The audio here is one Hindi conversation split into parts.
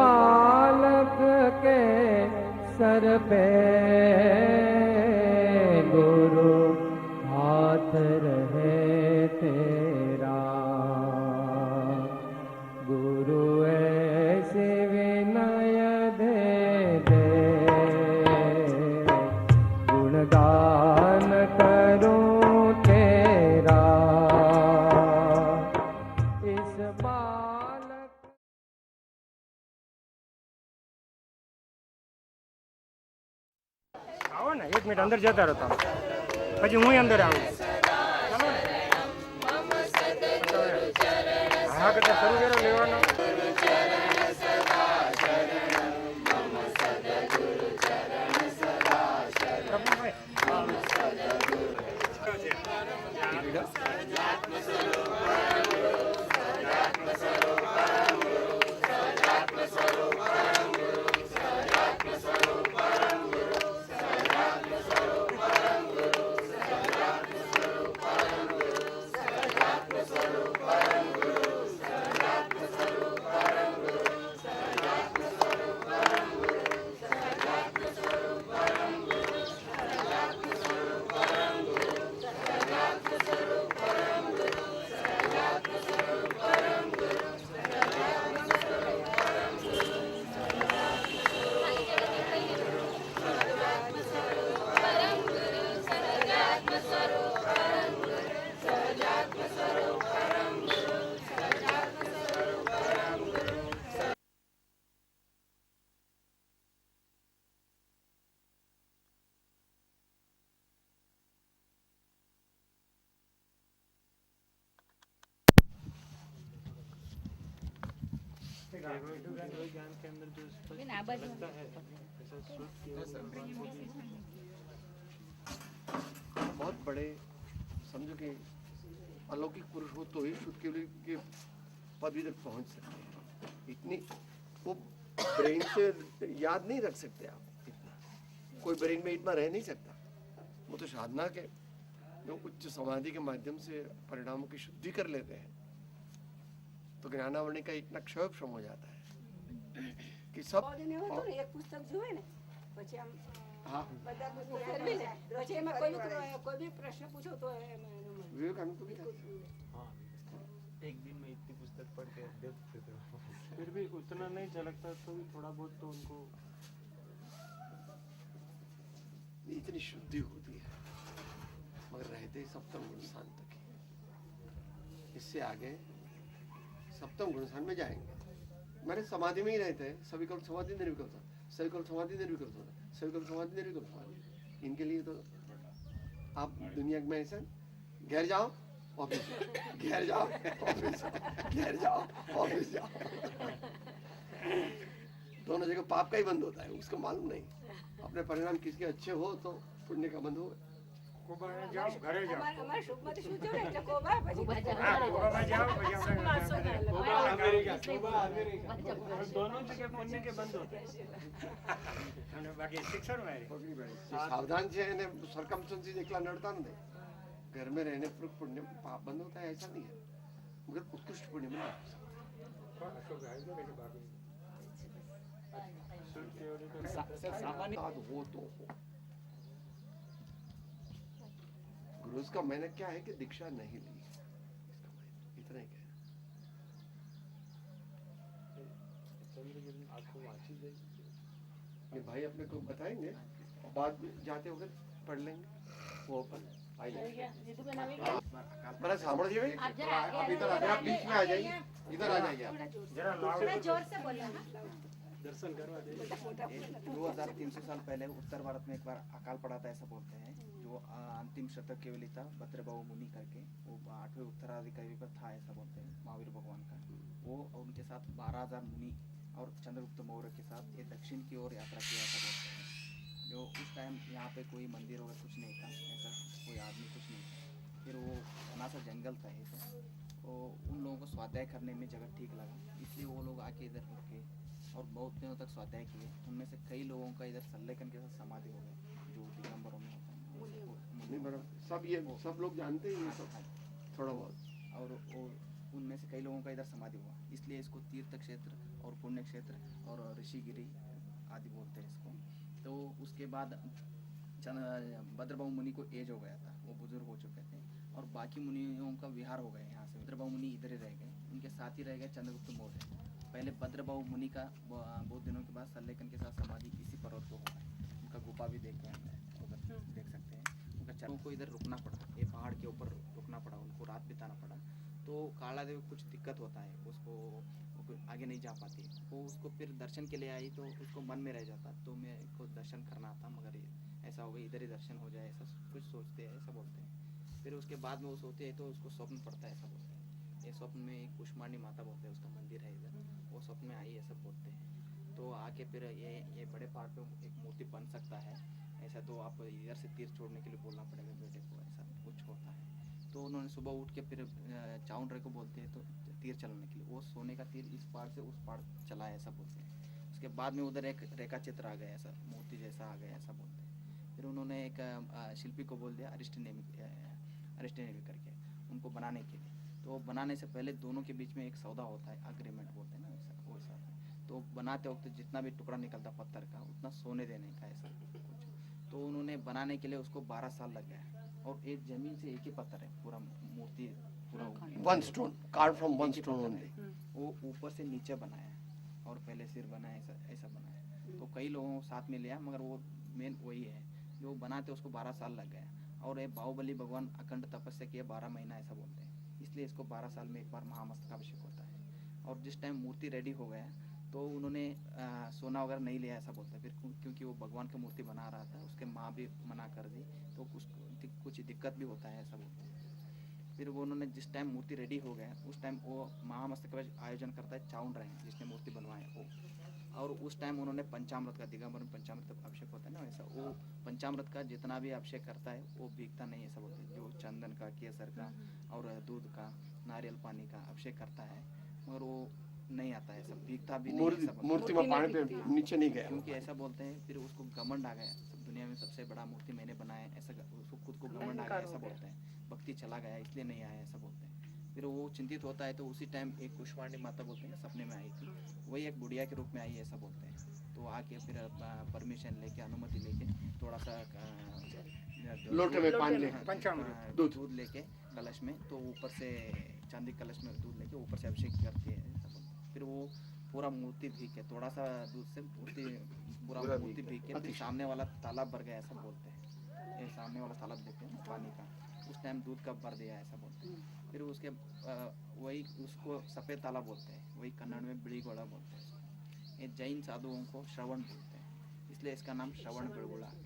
बालक के सर पे गुरु हाथ रहे तेरा। गुरु ऐसे विनय दे दे, गुणगान करूं तेरा। इस बालक આવો ને 1 મિનિટ અંદર જતા રહો તમે, પછી હું અંદર આવું. હા કરતા શરૂ કરો લેવાનો. ज्ञान के अंदर जो लगता है ऐसा बहुत बड़े समझो कि अलौकिक पुरुष हो तो ही शुद्ध केवल के पदवी तक पहुंच सकते हैं। इतनी वो ब्रेन से याद नहीं रख सकते आप, इतना कोई ब्रेन में इतना रह नहीं सकता। वो तो साधना के जो उच्च समाधि के माध्यम से परिणामों की शुद्धि कर लेते हैं तो ज्ञानावरणी का इतना क्षोभ हो जाता है कि सब एक पुस्तक जुए ने પછી આમ हाँ બધા પુસ્તક પછી એમાં કોઈ भी प्रश्न पूछो तो विवेकानंद भी हाँ, एक दिन में इतनी पुस्तक पढ़ के देखते थे, फिर भी उतना नहीं झलकता तो भी थोड़ा बहुत तो उनको इतनी शुद्धि होती है मगर रहते सप्तम गुण स्थान तक ही। इससे आगे सप्तम गुण स्थान में जाएंगे मैंने समाधि में ही रहते हैं। सविकल्प समाधि निर्विकल्प, सविकल्प समाधि निर्विकल्प, सविकल्प समाधि निर्विकल्प समाधि। इनके लिए तो आप दुनिया में ऐसा घर जाओ ऑफिस, घर जाओ ऑफिस, घर जाओ ऑफिस जाओ, दोनों जगह पाप का ही बंद होता है, उसको मालूम नहीं। अपने परिणाम किसके अच्छे हो तो पुण्य का बंद हो। जाओ घरे जाओ, અમાર શુભમાંથી શું જોવે એટલે કોબા પછી जाओ दोनों जगह पुण्य के बंद होते हैं। बाकी शिक्षण में सावधान છે અને સરકમસ્ટન્સીસ એકલા નડતા નથી। घर में रहने पर पुण्य पाप बंद होता है ऐसा नहीं है, मगर उत्कृष्ट पुण्य बन सामान्य हो तो हो। गुरु का मैंने क्या है कि दीक्षा नहीं ली, इतना ही कहना। भाई अपने को बताएंगे और बाद में जाते वक्त पढ़ लेंगे वो अपन मेरा सामने जी भाई आप इधर आ जाइए, आप बीच में आ जाइए, इधर आ जाइए आप थोड़ा जोर से बोलना। दर्शन करवा दे। 2300 साल पहले उत्तर भारत में एक बार अकाल पड़ा था ऐसा बोलते हैं। जो अंतिम शतक केवल था भद्रबाहु मुनि करके, वो 8वें उत्तराधिकारी पर था ऐसा बोलते हैं महावीर भगवान का। वो उनके साथ 12,000 मुनि और चंद्रगुप्त मौर्य के साथ ये दक्षिण की ओर यात्रा किया ऐसा बोलते हैं। जो उस टाइम यहाँ पे कोई मंदिर वगैरह कुछ नहीं था, ऐसा कोई आदमी कुछ नहीं था। फिर वो घना सा जंगल था ऐसा, तो उन लोगों को स्वाध्याय करने में जगह ठीक लगा, इसलिए वो लोग आके इधर रुके और बहुत दिनों तक स्वाध्याय किए। उनमें से कई लोगों का इधर सल्लेखन के साथ समाधि हो गया, जो दिगंबरों में होता है। नहीं बराबर, सब ये सब लोग जानते हैं ये सब थोड़ा बहुत। और उनमें से कई लोगों का इधर समाधि हुआ, इसलिए इसको तीर्थ क्षेत्र और पुण्य क्षेत्र और ऋषिगिरी आदि बोलते हैं इसको। तो उसके बाद भद्रबाहु मुनि को एज हो गया था, वो बुजुर्ग हो चुके थे और बाकी मुनियों का विहार हो गया यहाँ से। भद्रबाहु मुनि इधर ही रह गए, उनके साथ ही रह गए चंद्रगुप्त मौर्य। पहले भद्रबाहु मुनि का बहुत दिनों के बाद सल्लेखन के साथ समाधि इसी पर्वत को हुआ है। उनका गुफा भी देखते हैं, उधर देख सकते हैं। उनका चरणों को इधर रुकना पड़ा, ये पहाड़ के ऊपर रुकना पड़ा, उनको रात बिताना पड़ा। तो काला देव कुछ दिक्कत होता है, उसको आगे नहीं जा पाती, वो उसको फिर दर्शन के लिए आई तो उसको मन में रह जाता, तो मैं को दर्शन करना था मगर ऐसा हो गया, इधर ही दर्शन हो जाए, ऐसा कुछ सोचते हैं, ऐसा बोलते हैं। फिर उसके बाद में वो सोते हैं तो उसको स्वप्न पड़ता है, ऐसा बोलते हैं। ये स्वप्न में एक कुष्मांडी माता बोलते हैं, उसका मंदिर है इधर, वो स्वप्न में आई ऐसा बोलते हैं। तो आके फिर ये बड़े पहाड़ पे एक मूर्ति बन सकता है ऐसा, तो आप इधर से तीर छोड़ने के लिए बोलना पड़ेगा बेटे को, ऐसा कुछ होता है। तो उन्होंने सुबह उठ के फिर चाउंड्रे को बोलते हैं तो तीर चलाने के लिए, वो सोने का तीर इस पहाड़ से उस पहाड़ चलाया ऐसा बोलते हैं। उसके बाद में उधर एक रेखा चित्र आ गया, ऐसा मूर्ति जैसा आ गया ऐसा बोलते हैं। फिर उन्होंने एक शिल्पी को बोल दिया अरिस्टनेमी करके उनको बनाने के लिए। तो बनाने से पहले दोनों के बीच में एक सौदा होता है, अग्रीमेंट बोलते हैं ना वैसा। तो बनाते वक्त जितना भी टुकड़ा निकलता पत्थर का उतना सोने देने का ऐसा कुछ। तो उन्होंने बनाने के लिए उसको 12 साल लग गया और एक जमीन से एक ही पत्थर है पूरा मूर्ति, पूरा one stone curve from one stone only. वो ऊपर से नीचे बनाया और पहले सिर बनाया, ऐसा बनाया। तो कई लोगों को साथ में लिया मगर वो मेन वही है जो बनाते उसको 12 साल लग गया। और ये बाहुबली भगवान अखंड तपस्या किए 12 महीना ऐसा बोलते हैं, इसलिए इसको 12 साल में एक बार महामस्तकाभिषेक होता है। और जिस टाइम मूर्ति रेडी हो गया तो उन्होंने सोना वगैरह नहीं लिया ऐसा बोलते हैं। फिर क्योंकि वो भगवान की मूर्ति बना रहा था, उसके माँ भी मना कर दी तो कुछ दिक्कत भी होता है ऐसा बोलते हैं। फिर वो उन्होंने जिस टाइम मूर्ति रेडी हो गया उस टाइम वो महामस्तकाभिषेक आयोजन करता है चाउंड्रे जिसने मूर्ति बनवाया वो। और उस टाइम उन्होंने पंचामृत का, दिगंबर में पंचामृत अभिषेक होता है ना वैसा, वो पंचामृत का जितना भी अभिषेक करता है वो भीगता नहीं ऐसा बोलते हैं। जो चंदन का, केसर का और दूध का, नारियल पानी का अभिषेक करता है मगर वो नहीं आता है, सब भीगता भी नहीं ऐसा बोलते हैं। मूर्ति में पानी पे नीचे नहीं गया क्योंकि ऐसा बोलते हैं। फिर उसको घमंड आ गया, सब दुनिया में सबसे बड़ा मूर्ति मैंने बनाया ऐसा, उसको खुद को घमंड आ गया ऐसा बोलते हैं। भक्ति चला गया इसलिए नहीं आया ऐसा बोलते हैं। फिर वो चिंतित होता है तो उसी टाइम एक कुष्मांडी माता बोलते हैं सपने में आई थी, वही एक बुढ़िया के रूप में आई ऐसा बोलते हैं। तो आके फिर परमिशन लेके, अनुमति लेके थोड़ा सा लोटे में पानी लेके, दूध लेके कलश में, तो ऊपर से चांदी कलश में दूध लेके ऊपर से अभिषेक करती है ऐसा बोलते हैं। फिर वो पूरा मूर्ति भीग के, थोड़ा सा दूध से पूरा मूर्ति भीग के फिर सामने वाला तालाब भर गया ऐसा बोलते हैं। ये सामने वाला तालाब देखते हैं पानी का, उस टाइम दूध का भर दिया ऐसा बोलते हैं। फिर उसके वही उसको सफ़ेद तालाब बोलते हैं, वही कन्नड़ में बिड़ीगोड़ा बोलते हैं। ये जैन साधुओं को श्रवण बोलते हैं, इसलिए इसका नाम श्रवण बिड़गोड़ा है।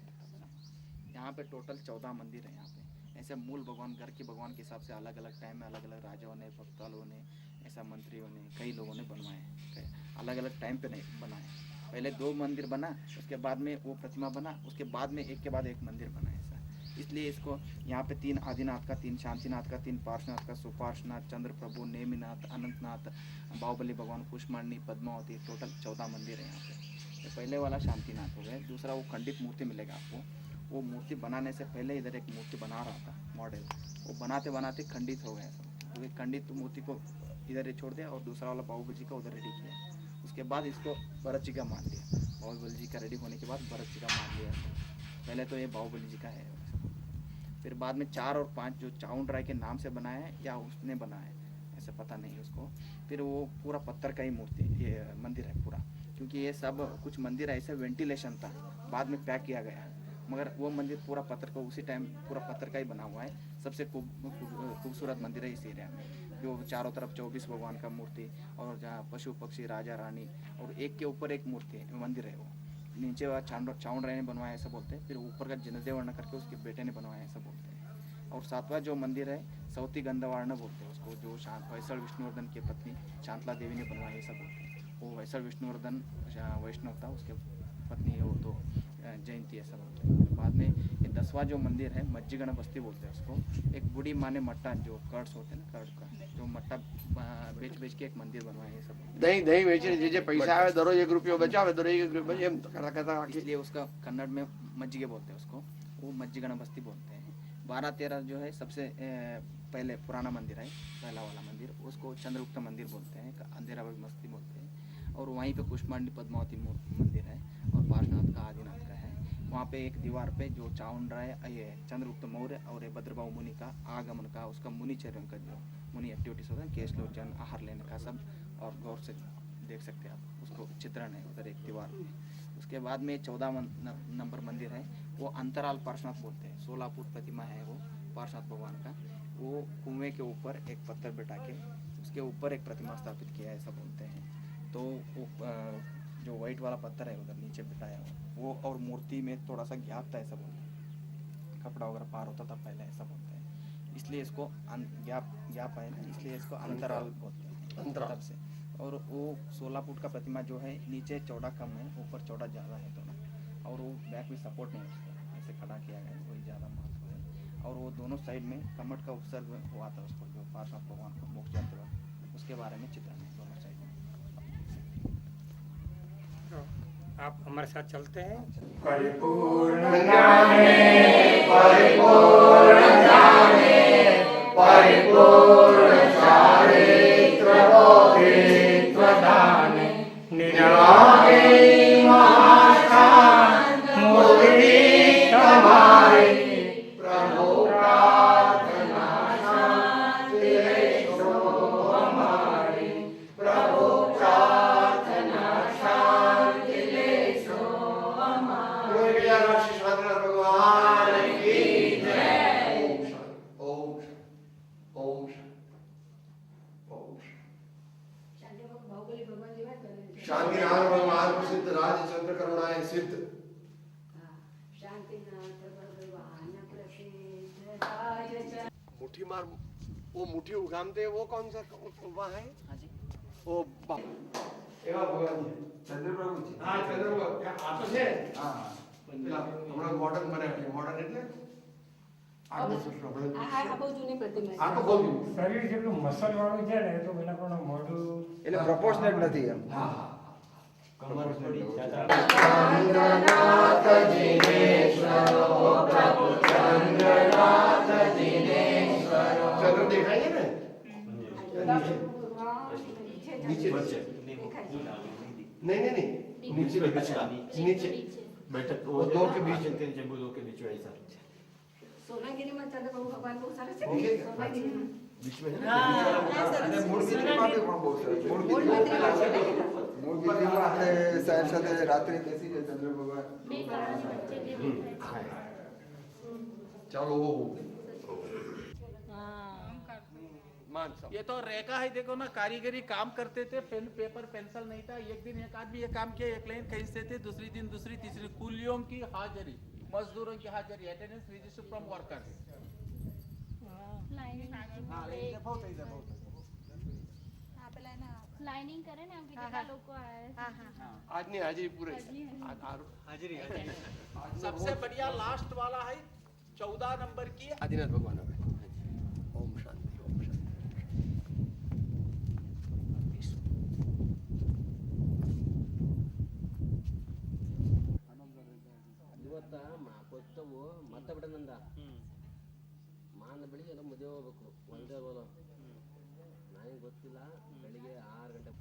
यहाँ पे टोटल 14 मंदिर है यहाँ पे। ऐसे मूल भगवान, घर के भगवान के हिसाब से अलग अलग टाइम में अलग अलग राजाओं ने, भक्तों ने, ऐसा मंत्रियों ने, कई लोगों ने बनवाए, अलग अलग टाइम पे नहीं बनाए। पहले 2 मंदिर बना, उसके बाद में वो प्रतिमा बना, उसके बाद में एक के बाद एक मंदिर बना ऐसा। इसलिए इसको यहाँ पे 3 आदिनाथ का, 3 शांतिनाथ का, 3 पार्श्वनाथ का, सुपार्श्वनाथ, चंद्र प्रभु, नेमिनाथ, अनंतनाथ, बाहुबली भगवान, कुष्मांडी, पद्मावती, टोटल 14 मंदिर है यहाँ पे। तो पहले वाला शांतिनाथ हो गया। दूसरा वो खंडित मूर्ति मिलेगा आपको। वो मूर्ति बनाने से पहले इधर एक मूर्ति बना रहा था मॉडल, वो बनाते बनाते खंडित हो गया सब। तो खंडित मूर्ति को इधर ही छोड़ दिया और दूसरा वाला बाहुबली जी का उधर रेडी किया। उसके बाद इसको भरत जी का मान लिया। बाहुबली जी का रेडी होने के बाद भरत जी का मान लिया। पहले तो ये बाहुबली जी का है, फिर बाद में 4 और 5 जो चाउंड्राय के नाम से बनाया है या उसने बनाया है ऐसा पता नहीं उसको। फिर वो पूरा पत्थर का ही मूर्ति, ये मंदिर है पूरा। क्योंकि ये सब कुछ मंदिर ऐसे वेंटिलेशन था, बाद में पैक किया गया, मगर वो मंदिर पूरा पत्थर का, उसी टाइम पूरा पत्थर का ही बना हुआ है। सबसे खूबसूरत मंदिर है इस एरिया में, जो चारों तरफ 24 भगवान का मूर्ति और जहाँ पशु पक्षी, राजा रानी और एक के ऊपर एक मूर्ति मंदिर है। वो नीचे वाला चाउंड्राय ने बनवाया ऐसा बोलते हैं। फिर ऊपर का जनदेवर्ण करके उसके बेटे ने बनवाया ऐसा बोलते हैं। और 7वां जो मंदिर है सौती गंधवार्ण बोलते हैं उसको, जो वैसल विष्णुवर्धन की पत्नी शांतला देवी ने बनवाया ऐसा बोलते हैं। वो वैसल विष्णुवर्धन वैष्णव था, उसके पत्नी वो तो जैन थी ऐसा बोलते हैं। बाद में ये 10वां जो मंदिर है मज्जिगण बस्ती बोलते हैं उसको। एक बूढ़ी माँ ने मट्टा, जो कर्ड्स होते हैं ना, कर्ड का जो मट्टा बेच के एक मंदिर बनवाया ये सब। दही वेचने जे पैसा आवे दररोज 1 रुपया बचावे, दररोज 1 रुपया बचे, हम कथा इसलिए उसका कन्नड़ में मज्जिगे बोलते हैं उसको, वो मज्जिगण बस्ती बोलते हैं। 12-13 जो है सबसे पहले पुराना मंदिर है, पहला वाला मंदिर, उसको चंद्रगुप्त मंदिर बोलते हैं, अंधेरा बस्ती बोलते हैं। और वहीं पे कुष्मांडी पद्मावती मंदिर है और पार्श्वनाथ का आदिनाथ का है। वहाँ पे एक दीवार पे जो चावंडराय ये चंद्रगुप्त मौर्य और ये भद्रबाहु मुनि का आगमन का उसका मुनिचर्यों का जो मुनि एक्टिविटीज होता है, केश लोचन आहार लेने का सब, और गौर से देख सकते हैं आप उसको, चित्रण है उधर एक दीवार पे। उसके बाद में 14 नंबर मंदिर है, वो अंतराल पार्श्वनाथ बोलते हैं, 16 फुट प्रतिमा है वो पार्श्वनाथ भगवान का। वो कुएं के ऊपर एक पत्थर बैठा के उसके ऊपर एक प्रतिमा स्थापित किया है ऐसा बोलते हैं। तो वो जो वाइट वाला पत्थर है उधर नीचे बिठाया वो, और मूर्ति में थोड़ा सा गैप था ऐसा बोलते हैं, कपड़ा वगैरह पार होता था पहले ऐसा बोलते हैं, इसलिए इसको गैप है ना, इसलिए इसको अंतराल बोलते हैं अंतराल से। और वो 16 फुट का प्रतिमा जो है नीचे चौड़ा कम है, ऊपर चौड़ा ज़्यादा है दोनों, और वो बैक में सपोर्ट नहीं है उसको, ऐसे खड़ा किया गया है, वही ज़्यादा महत्व है। और वो दोनों साइड में कमट का उत्सर्ग हुआ था उसको, जो पार्श्वनाथ भगवान को मोक्ष जाते वक्त, उसके बारे में चित्रण है दोनों साइड में। आप हमारे साथ चलते हैं। परिपूर्ण ज्ञाने परिपूर्ण ज्ञाने परिपूर्ण चारित्र बोधित्व दाने निरागे महाशान मुक्ति हमारी प्रभु प्रार्थना शांति लेशो हमारी प्रभु प्रार्थना शांति लेशो हमारी। भगवान की जय। ओम ओम ओम भौगोलिक भगवान जी बात करें। शांतिनाथ भगवान प्रसिद्ध राजचंद्र करुणाएं सिद्ध। शांतिनाथ भगवान प्रसिद्ध राजचंद्र। मुट्ठी मार, वो मुट्ठी उगामते वो कौन सा वहाँ है? हाँ जी, वो એવા ભગવાનજી ચંદ્રપ્રભુજી। હા ચંદ્રપ્રભુ આ તો છે। હા પેલા હમણાં મોડર્ન બનાવ્યા છે, મોડર્ન એટલે આ બહુ જૂની પ્રતિમા આ તો બહુ શરીર જેટલું મસલ વાળું છે ને તો એના પણ મોઢું એટલે પ્રપોર્શનેટ નથી એમ। હા ચંદ્રનાથ દિનેશ્વરો પ્રભુ ચંદ્રનાથ દિનેશ્વરો। ચંદ્ર દેખાય છે ને નીચે नीचे नहीं नहीं नहीं नीचे नीचे बैठक वो दो के बीच के जम्बू दो के बीच में ऐसा સોનાગીરી માં ચંદ્ર પ્રભુ ભગવાન બહુ સરસ છે ઓકે। સોનાગીરી बीच में है ना। અને મૂળ વિધિમાં બી પણ બહુ સરસ। મૂળ વિધિમાં આપણે સાહેબ સાથે રાત્રે બેસીને ચંદ્ર ભગવાન चलो मान सब ये तो रेखा है, देखो ना, कारीगरी काम करते थे, पेन पेपर पेंसिल नहीं था, एक दिन एक आदमी ये काम किया, एक लाइन खींचते थे, दूसरी दिन दूसरी तीसरी, कुलियों की हाजिरी, मजदूरों की हाजिरी, attendance register from workers. Lining करे ना अभी कितना लोग को आया है। आज नहीं हाजिरी पूरे हाजिरी सबसे बढ़िया लास्ट वाला है 14 नंबर की आदिनाथ भगवान है। ओम शांति ओम शांति। ಇವತ್ತ ಕೊತ್ತವು ಮತ್ತೆ ಬಿಡನಂದ ಮಾನ ಬೆಳಿಗ್ಗೆ ಎಲ್ಲ ಮದುವೆ ಹೋಗ್ಬೇಕು ಒಂದೇ ಬೋಲು ನನಗೆ ಗೊತ್ತಿಲ್ಲ ಬೆಳಿಗ್ಗೆ 6 ಗಂಟೆ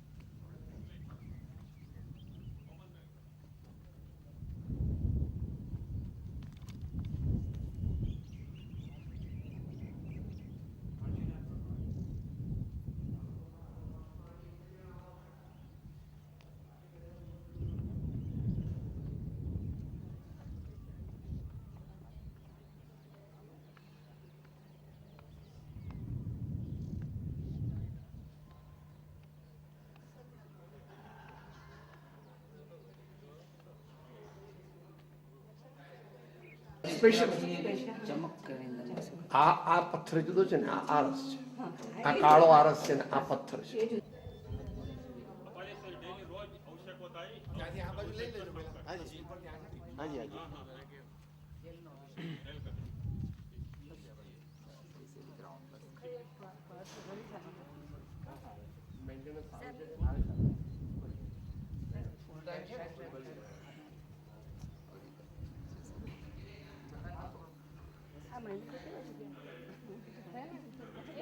સ્પેશિયલ આ પથ્થર જુદો છે ને આ રસ છે, આ કાળો આરસ છે ને આ પથ્થર છે।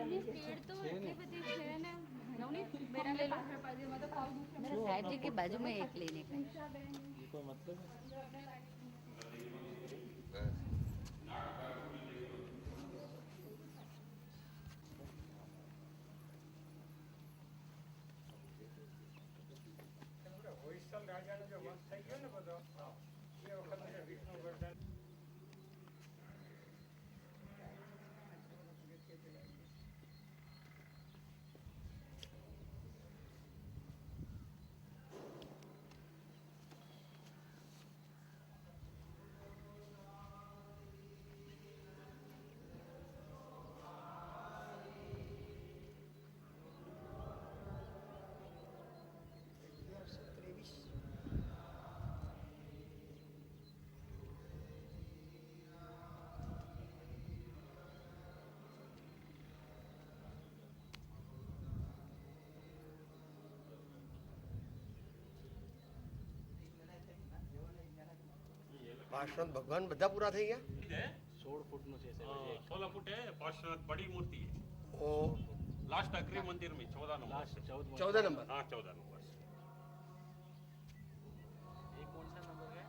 એમની સ્પીડ તો એટલી બધી છે ને નવની तुम ले लो। मेरा साहिब जी के बाजू में एक लेने का है। ये कोई मतलब है? ભાષણ ભગવાન બધા પૂરા થઈ ગયા 16 ફૂટનું છે 16 ફૂટ है पार्श्वनाथ बड़ी मूर्ति है ओ लास्ट अग्री मंदिर में 14 नंबर लास्ट 14 14 नंबर हाँ 14 नंबर ये कौन सा नंबर है?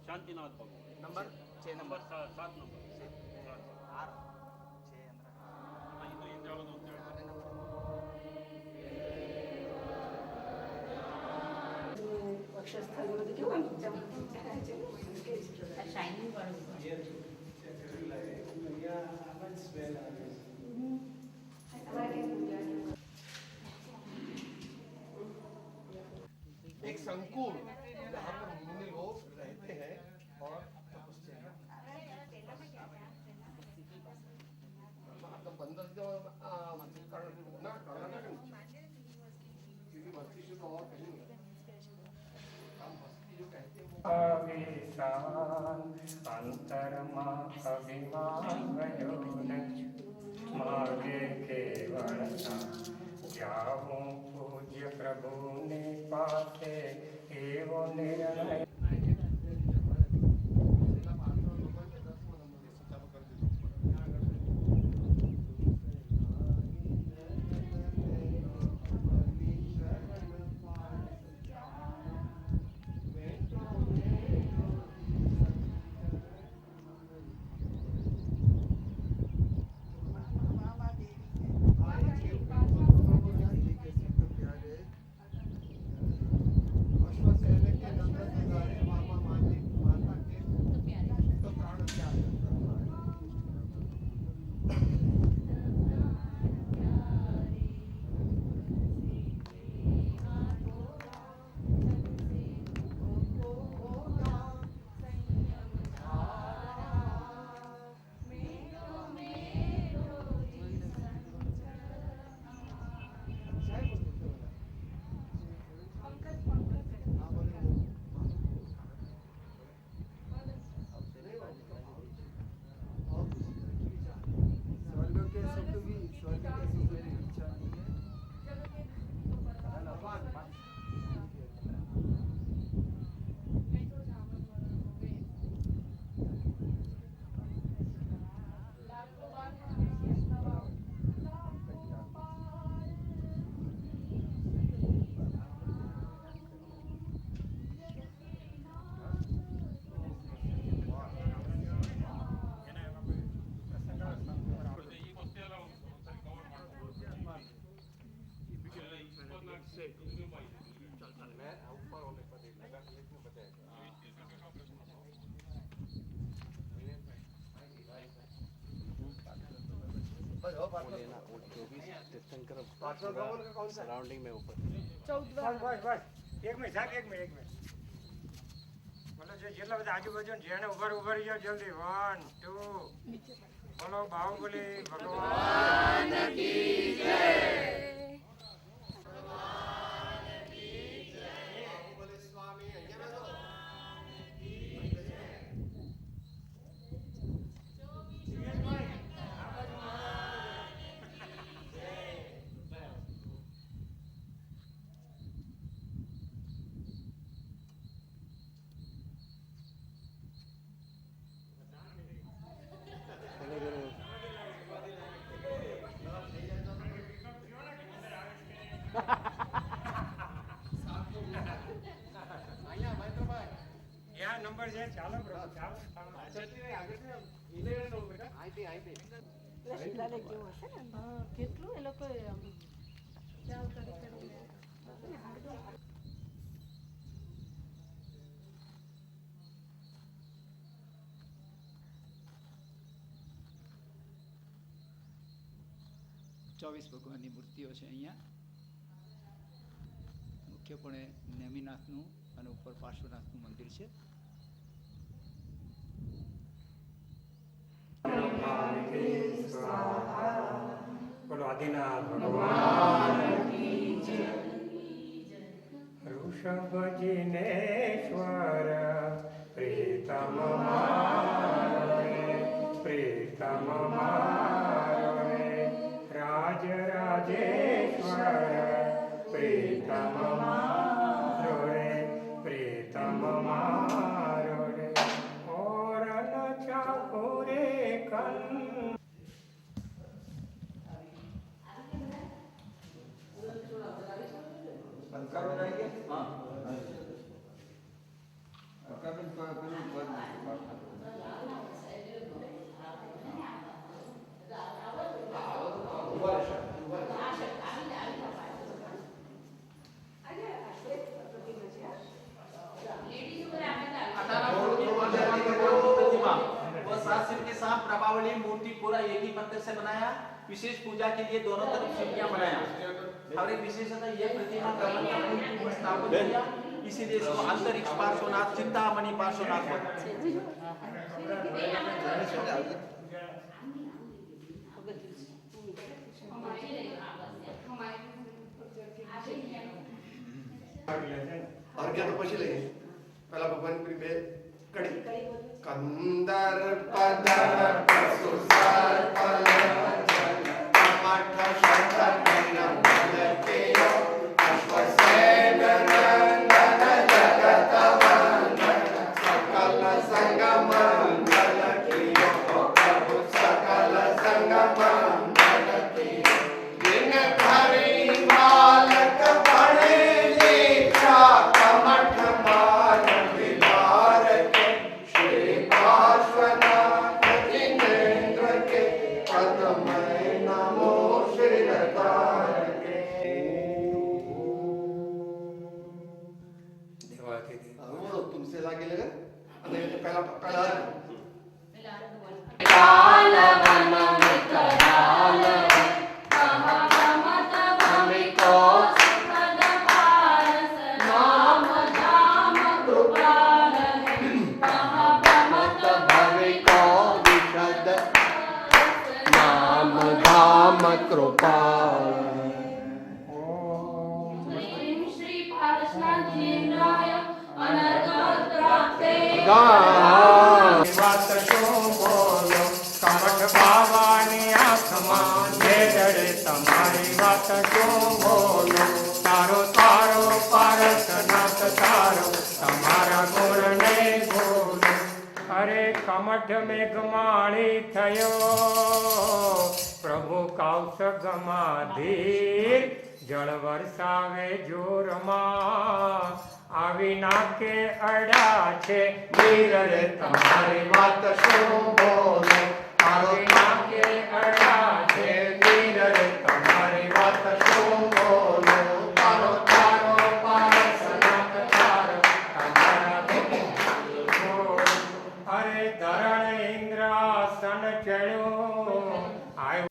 शांतिनाथ भगवान નંબર 6 नंबर नंबर 7 नंबर ಆರು 6 ಅಂದ್ರೆ ಇದು ಇದು ಯಾವುದು ಅಂತ ಹೇಳಿ વક્ષસ્થળ બધું કેવું શાઇનિંગ વાળું एक संकुल जहाँ पर मुनि लोग रहते हैं और आता बंदर जो ना कर्नाटक में क्योंकि भक्ति शुद्ध और कहीं नहीं है हम भक्ति जो कहते हैं वो अंतरमा अभिमान गयो मागे केवलता जाऊं पूज्य प्रभु ने पासे एवं निर्णय सराउंडिंग में ऊपर बस एक मिनट साहब एक मिनट मतलब જેટલા બધા આજુબાજુ જેને ઉભા રહી જાઓ જલ્દી 1 2 બોલો બાહુબલી ભગવાન કી જય હા નંબર છે ચાલો પ્રભુ ચાલો શિલાલેખ જેવું હશે ને કેટલું એ લોકો ચાવ કરી કરીને ચોવીસ ભગવાનની મૂર્તિઓ છે અહીંયા મુખ્યપણે નેમિનાથનું અને ઉપર પાર્શ્વનાથનું મંદિર છે. બોલો આદિનાથ ભગવાન ઋષભ જિનેશ્વર પ્રીતમ પ્રીતમ રાજ રાજેશ્વર પ્રીતમ પ્રીતમ और न चापुरे कन अलकाबेन आई है? हाँ अलकाबेन पेલું પદ के साथ प्रभावली मूर्ति पूरा एक ही पत्थर से बनाया. विशेष पूजा के लिए दोनों तरफ सीढ़ियां बनाया और एक विशेषता ये प्रतिमा ग्रहण का स्थापित किया. इसीलिए इसको अंतरिक्ष पार्श्वनाथ चिंतामणि पार्श्वनाथ अर्घ्य तो પછી લઈએ પહેલા ભગવાન પ્રી બે કડી કંદર પદર પશુ સાર પલ કમઠ શંકર નૈનમ લકેયો અશ્વસેન નંદન જગત વંદન સકલ સંગ મંગલ કિયો પ્રભુ સકલ સંગ મંગલ કિયો દિન ભરી બાલક બને દીક્ષા કમઠ માન વિલાર के श्री पार्श्वनाथ जिनेन्द्र के पद में नमो श्रीरतार के तुमसे लागे लगा अरे पहला पहला कृपाल श्री पार्श्वनाथ जिनेन्द्राय अनर्गत्राप्ते વાત શું બોલો કમઠ બાવાની આંખમાં જે જડે તમારી વાત શું બોલો તારો તારો પારસનાથ તારો તમારા ગુણને બોલો અરે કમઠ મેઘમાળી થયો પ્રભુ કૌશગમાં ધીર જળ વરસાવે જોરમાં આવી નાકે અડા છે વીર રે તમારી વાત શું બોલે આવી નાકે અડા છે વીર રે તમારી વાત શું બોલે તારો તારો પારસનાથ તારો તમારા બોલ અરે ધરણ ઇન્દ્રાસન ચડ્યો આવ્યો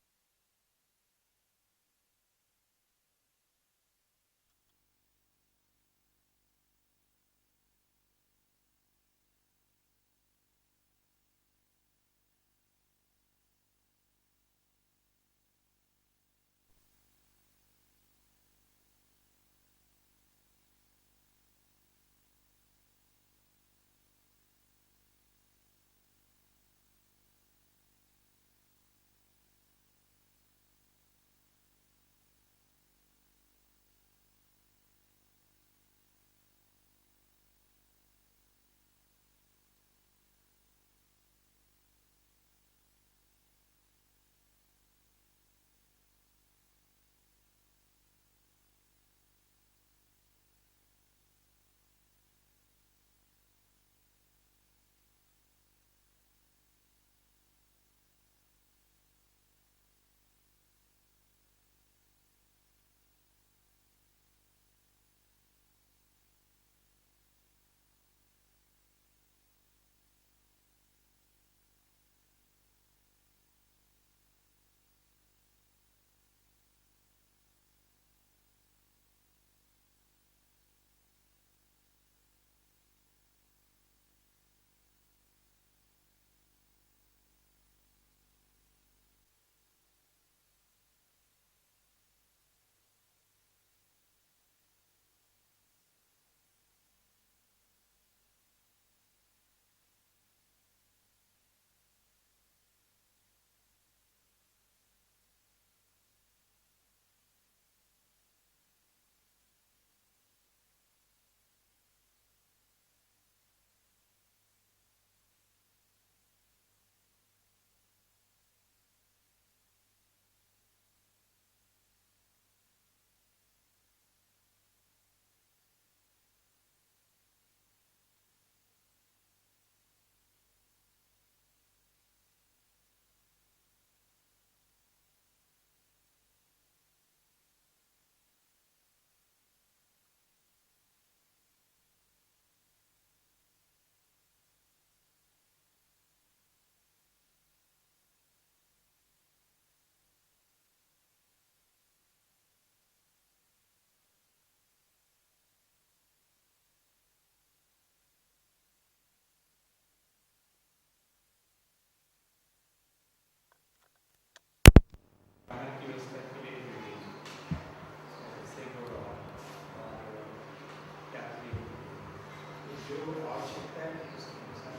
जो आवश्यकता है उसके अनुसार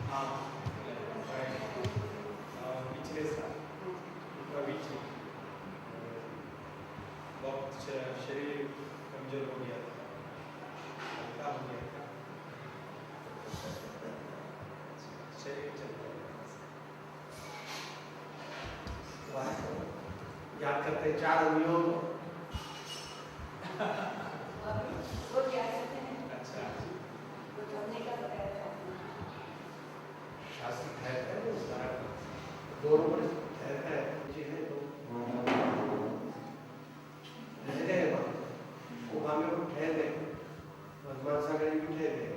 हाँ पिछले साल बीच बहुत शरीर कमजोर हो गया था, हल्का हो गया था, शरीर चलता याद करते 4 अंगुलियों को। अच्छा शास्त्र ठहरता है उस तरह दोनों पर ठहरता है चीजें तो रह गए वहाँ में वो ठहर गए, भगवान सागर भी ठहर गए,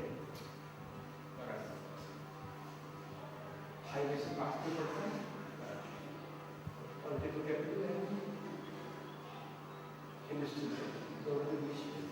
हाईवे से पास भी पड़ता है और देखो कैपिटल है इंडस्ट्री दोनों के बीच में।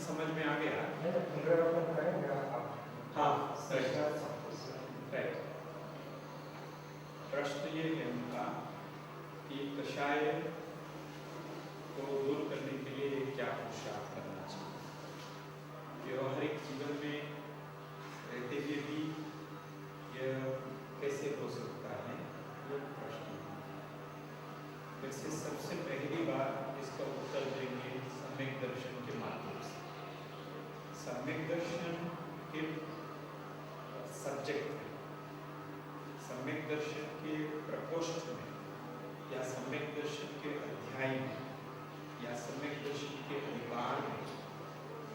समझ में आ गया। हाँ राइट। प्रश्न ये है उनका कि कषाय को दूर करने के लिए क्या पुरुषार्थ करना चाहिए, व्यवहारिक जीवन में रहते हुए भी यह कैसे हो सकता है, ये प्रश्न है। वैसे सबसे पहली बार इसका उत्तर देंगे सम्यक दर्शन के माध्यम से। सम्यक दर्शन के सब्जेक्ट में, सम्यक दर्शन के प्रकोष्ठ में या सम्यक दर्शन के अध्याय में या सम्यक दर्शन के अधिकार में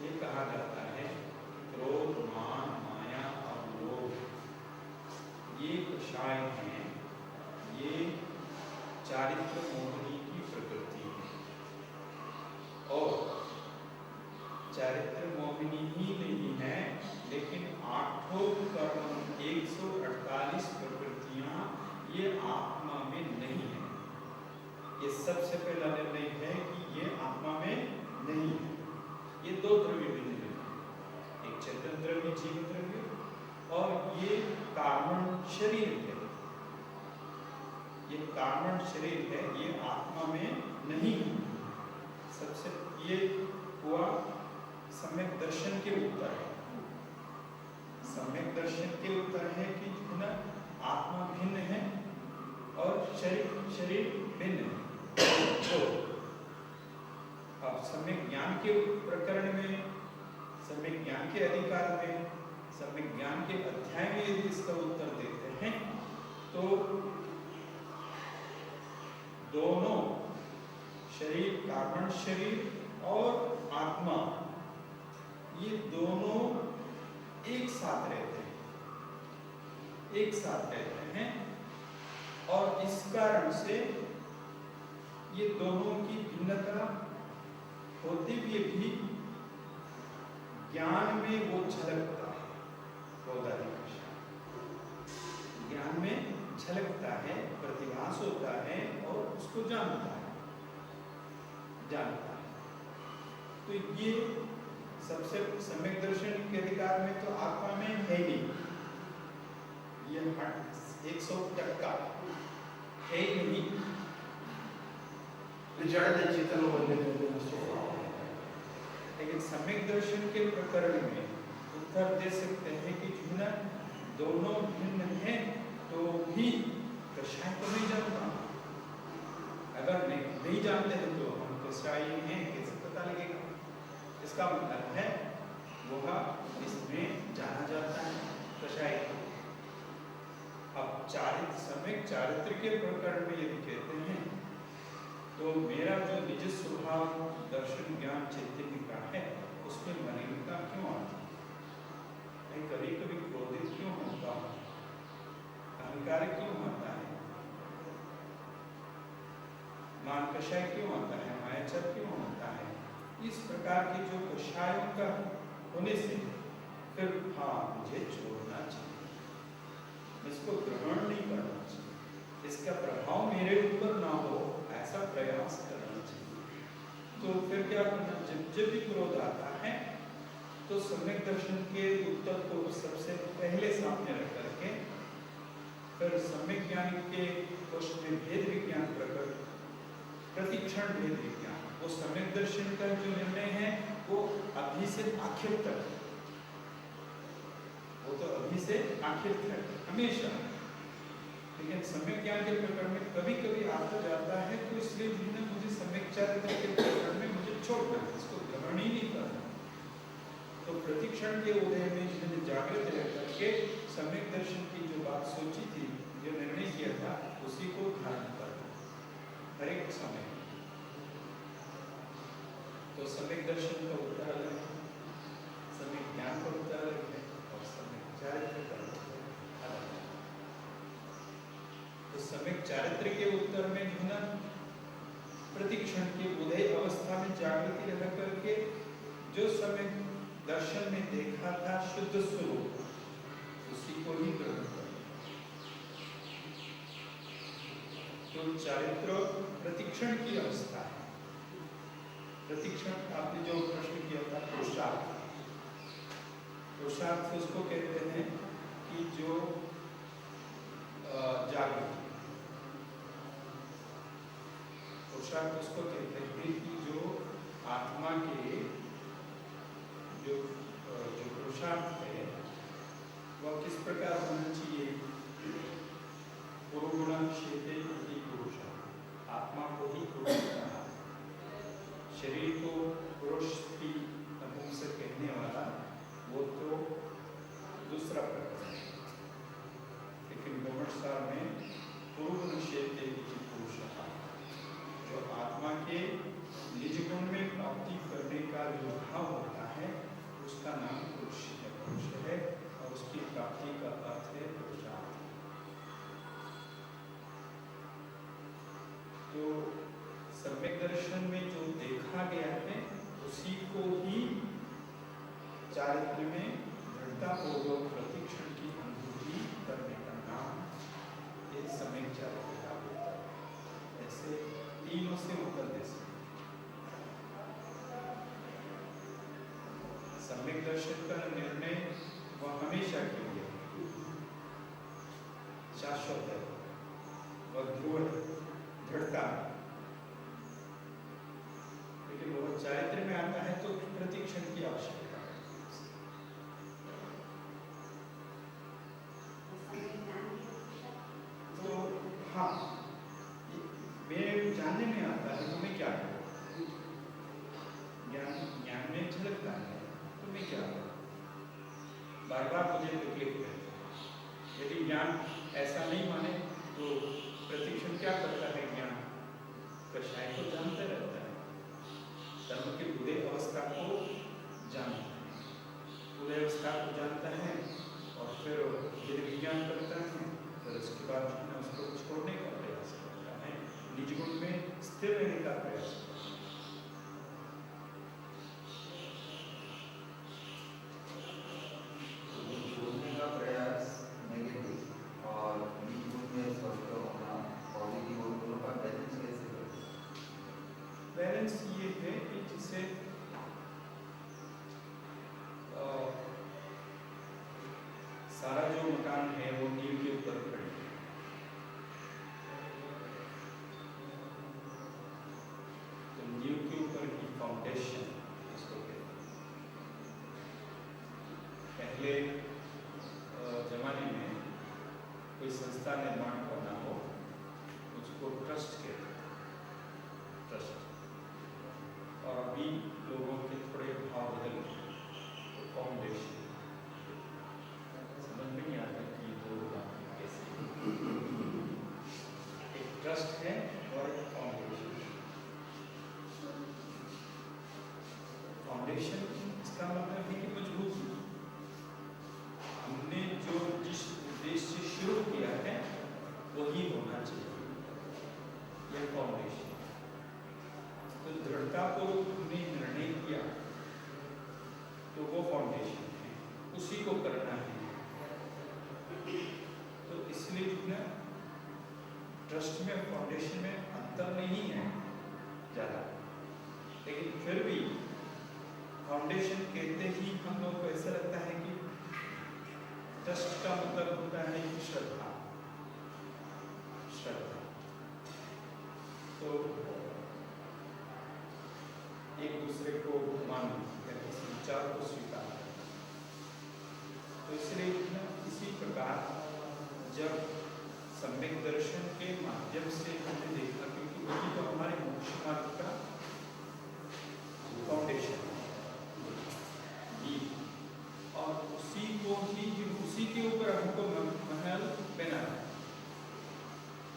ये कहा जाता है क्रोध, मान, माया और लोभ ये कषाय हैं, ये चारित्र मोहनी की प्रकृति है। और चारित्र मोहिनी ही नहीं है, लेकिन 8 कर्म 148 प्रवृत्तियां ये आत्मा में नहीं है। ये सबसे पहला निर्णय है कि ये आत्मा में नहीं है। ये 2 द्रव्य मिले हैं, एक चेतन द्रव्य जीव द्रव्य और ये कार्बन शरीर है। ये कार्बन शरीर है, ये आत्मा में नहीं है। सबसे ये हुआ सम्यक दर्शन के उत्तर है। सम्यक दर्शन के उत्तर है कि जो ना आत्मा भिन्न है और शरीर भिन्न है। तो अब सम्यक ज्ञान के प्रकरण में, सम्यक ज्ञान के अधिकार में, सम्यक ज्ञान के अध्याय में यदि इसका उत्तर देते हैं तो दोनों शरीर, कार्बन शरीर और आत्मा, ये दोनों एक साथ रहते हैं, एक साथ रहते हैं। और इस कारण से ये दोनों की भिन्नता होते हुए भी ज्ञान में वो झलकता है। ज्ञान में झलकता है, प्रतिभास होता है और उसको जानता है। तो ये सबसे सम्यक दर्शन के अधिकार में तो आत्मा में है ही, ये 100% है ही नहीं। लेकिन सम्यक दर्शन के प्रकरण में उत्तर दे सकते हैं कि जो दोनों भिन्न हैं तो भी कषाय को नहीं जानता। अगर नहीं जानते हैं तो हम कषाय हैं कैसे पता लगेगा? इसका मतलब है वह इसमें जाना जाता है कषाय को। अब सम्यक चारित्र के प्रकरण में यदि कहते हैं तो मेरा जो निज स्वभाव दर्शन ज्ञान चैतन्य का है उसमें मलिनता क्यों आती है? मैं कभी कभी क्रोधित क्यों होता हूँ, अहंकार क्यों आता है, मान कषाय क्यों आता है, मायाचार क्यों होता है? इस प्रकार के जो कषायों का होने से फिर हाँ मुझे छोड़ना चाहिए, इसको ग्रहण नहीं करना चाहिए, इसका प्रभाव मेरे ऊपर ना हो ऐसा प्रयास करना चाहिए। तो फिर क्या करना? जब भी क्रोध आता है तो सम्यक दर्शन के उत्तर को सबसे पहले सामने रख करके फिर सम्यक ज्ञान के कोश में भेद विज्ञान प्रकट, प्रतिक्षण भेद विज्ञान, वो सम्यक दर्शन का जो निर्णय है वो अभी से आखिर तक, वो तो अभी से आखिर तक हमेशा, लेकिन सम्यक ज्ञान के प्रकरण में कभी कभी आता जाता है तो इसलिए जिन्होंने मुझे सम्यक चारित्र के प्रकरण में मुझे छोड़ना है, इसको ग्रहण ही नहीं करना। तो प्रतिक्षण के उदय में जिन्होंने जागृत रह करके सम्यक दर्शन की जो बात सोची थी, जो निर्णय किया था, उसी को धारण करना हर एक समय। तो सम्यक दर्शन का उत्तर अलग है, सम्यक ज्ञान का उत्तर अलग है और सम्यक चारित्र का उत्तर अलग है। तो सम्यक चारित्र के उत्तर में जो ना प्रतिक्षण के उदय अवस्था में जागृति रह करके जो सम्यक दर्शन में देखा था शुद्ध स्वरूप, उसी को ही ग्रहण कर। तो चारित्र प्रतिक्षण की अवस्था है। प्रतिक्षण आपने जो प्रश्न किया था पुरुषार्थ, पुरुषार्थ उसको कहते हैं कि जो जागृति, पुरुषार्थ उसको कहते हैं कि जो आत्मा के जो पुरुषार्थ है वह किस प्रकार होना चाहिए? पुरुगुण क्षेत्रे ही पुरुष, आत्मा को ही पुरुष कहा, शरीर को पुरुष की नपुंसक कहने वाला वो तो दूसरा प्रकार है, लेकिन गौमटसार में पुरुगुण क्षेत्रे ही पुरुष, जो आत्मा के निज गुण में प्राप्ति करने का जो भाव होता है उसका नाम पुरुष है, पुरुष है, और उसकी प्राप्ति का अर्थ है पुरुषार्थ। तो सम्यक दर्शन में जो देखा गया है उसी को ही चारित्र में दृढ़तापूर्वक प्रतिक्षण की अनुभूति करने का नाम ये सम्यक चारित्र का होता है। ऐसे तीनों से उत्तर दे सकते। सम्यक दर्शन का निर्णय वह हमेशा के लिए शाश्वत है, वह ध्रुव है, दृढ़ता, लेकिन वह चारित्र में आता है तो प्रतिक्षण की आवश्यकता है। तो हाँ, मेरे जानने में आता है तो मैं क्या करूँ, ज्ञान में झलकता है तो मैं क्या करूँ, बार बार मुझे तकलीफ है। यदि ज्ञान ऐसा नहीं माने तो प्रतिक्षण क्या करता है? ज्ञान कषाय को जानता रहता है, कर्म के उदय अवस्था को जानता है, उदय अवस्था को जानता है और फिर यदि विज्ञान करता है फिर उसके बाद उसको छोड़ने का प्रयास करता है, निज गुण में स्थिर रहने का प्रयास करता है। छोड़ने का प्रयास नेगेटिव और निज गुण में स्वस्थ होना पॉजिटिव, और दोनों का बैलेंस कैसे करें? बैलेंस ये है कि जिसे सारा जो मकान है वो नींव के ऊपर खड़े है, तो नींव के ऊपर की फाउंडेशन इसको कहते हैं। पहले जमाने में कोई संस्था निर्माण करना हो उसको ट्रस्ट कहते हैं, ट्रस्ट। और अभी लोगों के थोड़े भाव उसी को करना है। तो इसलिए जो है ट्रस्ट में फाउंडेशन में अंतर नहीं है ज़्यादा, लेकिन फिर भी फाउंडेशन कहते ही हम लोग को ऐसा लगता है कि ट्रस्ट का मतलब होता है कि श्रद्धा। तो एक दूसरे को मानना या किसी विचार को स्वीकार करना। तो इसलिए इसी प्रकार जब सम्यक दर्शन के माध्यम से हमने देखा, क्योंकि वही तो हमारे मोक्ष मार्ग का फाउंडेशन है, और उसी को ही उसी के ऊपर हमको महल बनाना है।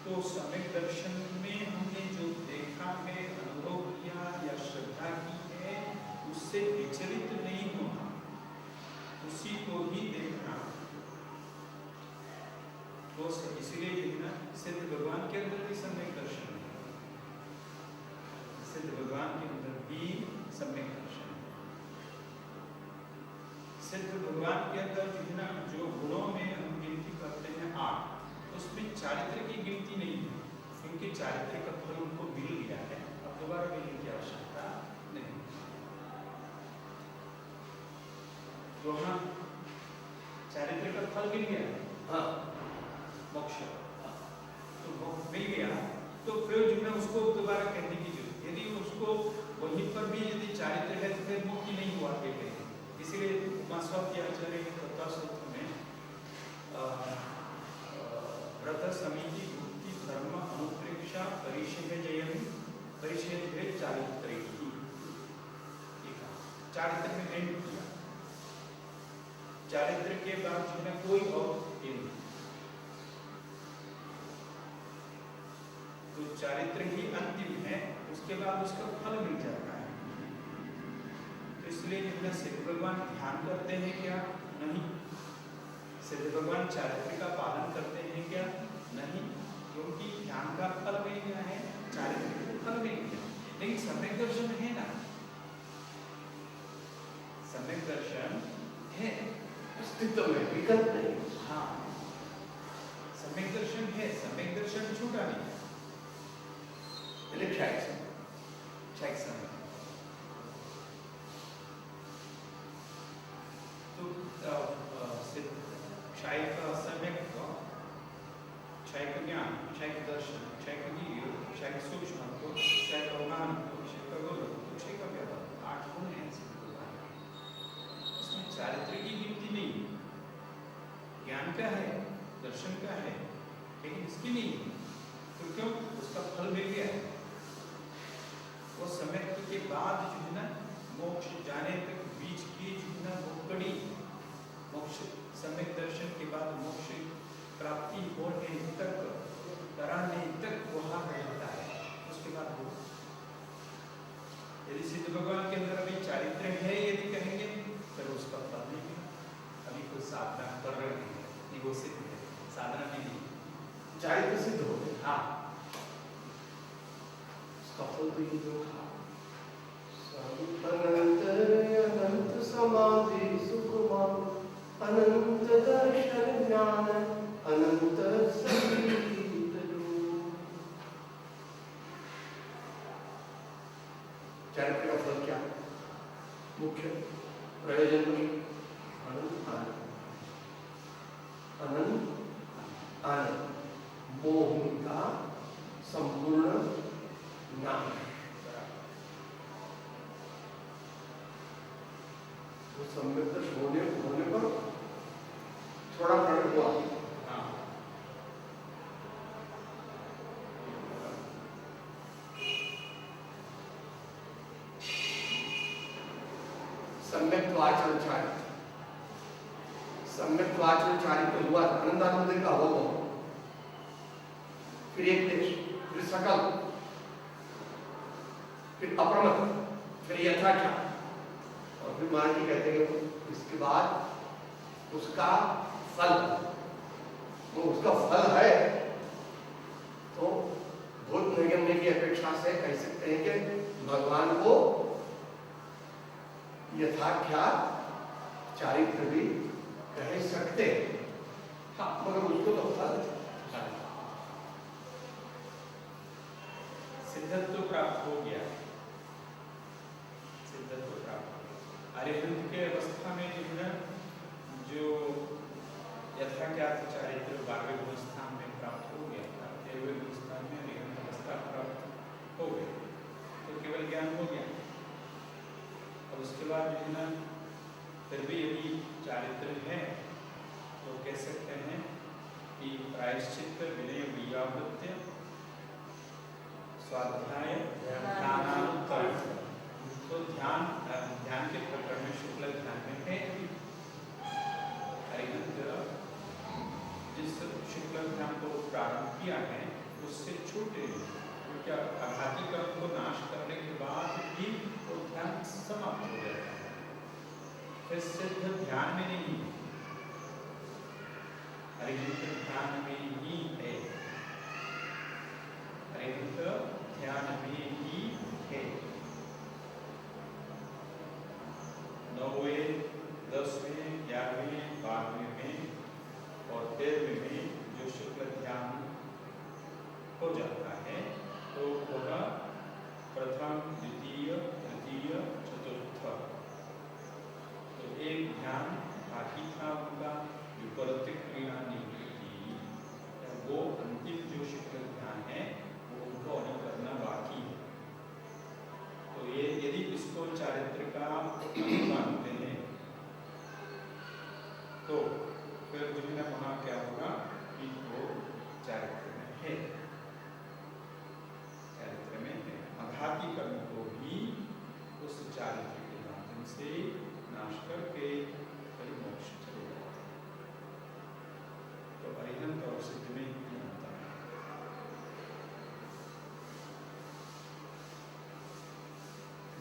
तो सम्यक दर्शन में हमने जो देखा है, अनुभव किया या श्रद्धा की है, उससे विचलित नहीं होना, उसी को ही देखना। तो इसलिए देखना सिद्ध भगवान के अंदर भी सम्यक दर्शन है, सिद्ध भगवान के अंदर भी सम्यक दर्शन है। सिद्ध भगवान के अंदर जो गुणों में हम गिनती करते हैं 8, उसमें चारित्र की गिनती नहीं है, क्योंकि चारित्र का फल उनको मिल गया है, अब दोबारा मिलने की आवश्यकता नहीं। तो हाँ, चारित्र का फल मिल गया, हाँ, मोक्ष तो मिल गया, तो फिर जो है उसको दोबारा कहने की जरूरत, यदि उसको वहीं पर भी यदि चारित्र है तो फिर मुक्ति नहीं हुआ कहते हैं। इसीलिए मास्वामी आचार्य के तत्वसूत्र में व्रत समिति भक्ति धर्म अनुप्रेक्षा परिषद जयम परिषद चारित्र की चारित्र में एंड किया। चारित्र के बाद जो है कोई और नहीं, तो चारित्र ही अंतिम है, उसके बाद उसका फल मिल जाता है। तो इसलिए जितना सिद्ध भगवान ध्यान करते हैं क्या? नहीं। सिद्ध भगवान चारित्र का पालन करते हैं क्या? नहीं, क्योंकि ध्यान का फल मिल गया है, चारित्र का फल मिल गया। लेकिन सम्यक दर्शन है ना, सम्यक दर्शन है, अस्तित्व में विकल्प नहीं। हाँ, सम्यक दर्शन है, सम्यक दर्शन छूटा नहीं। तो क्षय का सम्यक क्षय का ज्ञान, क्षय का दर्शन, क्षय का वीर्य, क्षय का सूक्ष्म, क्षय का उदाहरण, क्षय का गोलक, क्षय का व्यापक, 8 गुण हैं। इसमें चारित्र की गिनती नहीं, ज्ञान का है, दर्शन का है, लेकिन इसकी नहीं। तो क्यों? उसका फल मिल गया है। वो समय के बाद जो है ना मोक्ष जाने तक बीच की जो है ना वो कड़ी, मोक्ष सम्यक दर्शन के बाद मोक्ष प्राप्ति होने तक, कराने तक वहाँ रहता है। उसके बाद वो यदि सिद्ध भगवान के अंदर अभी चारित्र है यदि कहेंगे, फिर उसका फल नहीं मिला। अभी कोई साधना कर रहे हैं, वो सिद्ध है, साधना नहीं, चारित्र सिद्ध हो गए। हाँ, सफल तो ये जो अनंत अनंत समाधि सुखमान, अनंत दर्शन ज्ञान, अनंत संगीत रूप। चारित्र का फल क्या? मुख्य प्रयोजन अनंत आनंद, अनंत आनंद, मोह का संपूर्ण नाम। वो सम्यक होने पर थोड़ा फर्क हुआ। सम्यक आचरण चारित्र, सम्यक आचरण चारित्र हुआ, आनंदानंद का हो, फिर एक देश, फिर सकल, फिर अप्रमत, फिर यथाख्या, और फिर मान जी कहते हैं इसके बाद उसका फल, वो उसका फल है तो भूत निगमने की अपेक्षा से कह सकते हैं कि भगवान को यथाख्या चारित्र भी सकते हैं, हाँ, मगर उसको तो फल सिद्धत्व प्राप्त हो गया, सिद्धत्व प्राप्त हो गया। अरिहंत के अवस्था में जो है जो यथाज्ञात चारित्र 12वें गुण स्थान में प्राप्त हो गया था, 13वें गुण स्थान में अरिहंत अवस्था प्राप्त हो गई, तो केवल ज्ञान हो गया। और उसके बाद जो है ना फिर भी यदि चारित्र है तो कह सकते हैं कि प्रायश्चित विनय वियावृत्य स्वाध्याय ध्यानानुकरण, तो ध्यान के प्रकरण में शुक्ल ध्यान में है। अरिहंत जिस शुक्ल ध्यान को प्रारंभ किया है उससे छूटे, क्योंकि आघाती कर्म को नाश करने के बाद भी वो ध्यान समाप्त हो जाता है, फिर सिद्ध ध्यान में नहीं है, अरिहंत ध्यान में ही है, अरिहंत ध्यान में ही है। 9वें 10वें 11वें 12वें में और 13वें में जो शुक्ल ध्यान हो जाता है तो होगा प्रथम द्वितीय तृतीय चतुर्थ, तो एक ध्यान बाकी था उनका विपरीत क्रिया निवृत्ति, वो अंतिम जो शुक्ल ध्यान है वो उनको अनु करना बाकी है। तो ये यदि इसको चारित्र का मानते हैं तो फिर जो है वहाँ क्या होगा कि वो चारित्र में है, चारित्र में है। अघाती कर्म को भी उस चारित्र के माध्यम से नाश करके फिर मोक्ष चले जाते हैं। तो अरिहंत और सिद्ध में ही अंतर है।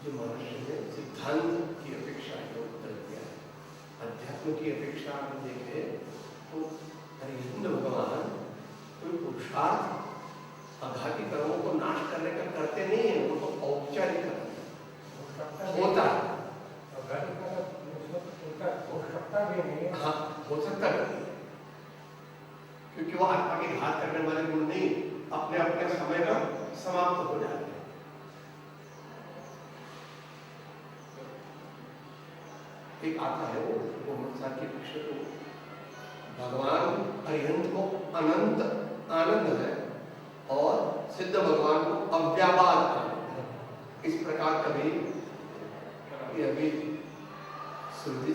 जो मनुष्य ने सिद्धांत की अपेक्षा जो उत्तर दिया है, अध्यात्म की अपेक्षा अगर देखें तो अरिहंत भगवान कोई पुरुषार्थ अघाती कर्मों को नाश करने का करते नहीं है, वो तो औपचारिक होता है। हाँ, हो सकता है, क्योंकि वो आत्मा के घात करने वाले गुण नहीं अपने अपने समय पर समाप्त हो जाते हैं। एक आता है वो मनसा की पक्ष को भगवान अरिहंत को अनंत आनंद है और सिद्ध भगवान को अव्यापार आनंद है। इस प्रकार कभी ये अभी श्रुति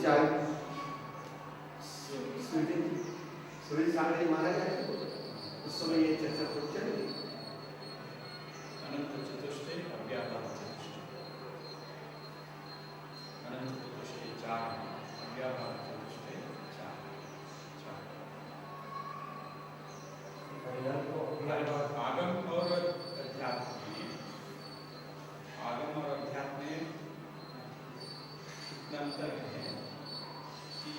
सागर माना जाए उस समय ये चर्चा तो चलेगी। अनंत चतुष्टय अव्यापार चतुष्टय, अनंत चतुष्टय 4, अव्यापार चतुष्टय 4। आगम और अध्यात्म में, आगम और अध्यात्म में इतना अंतर है कि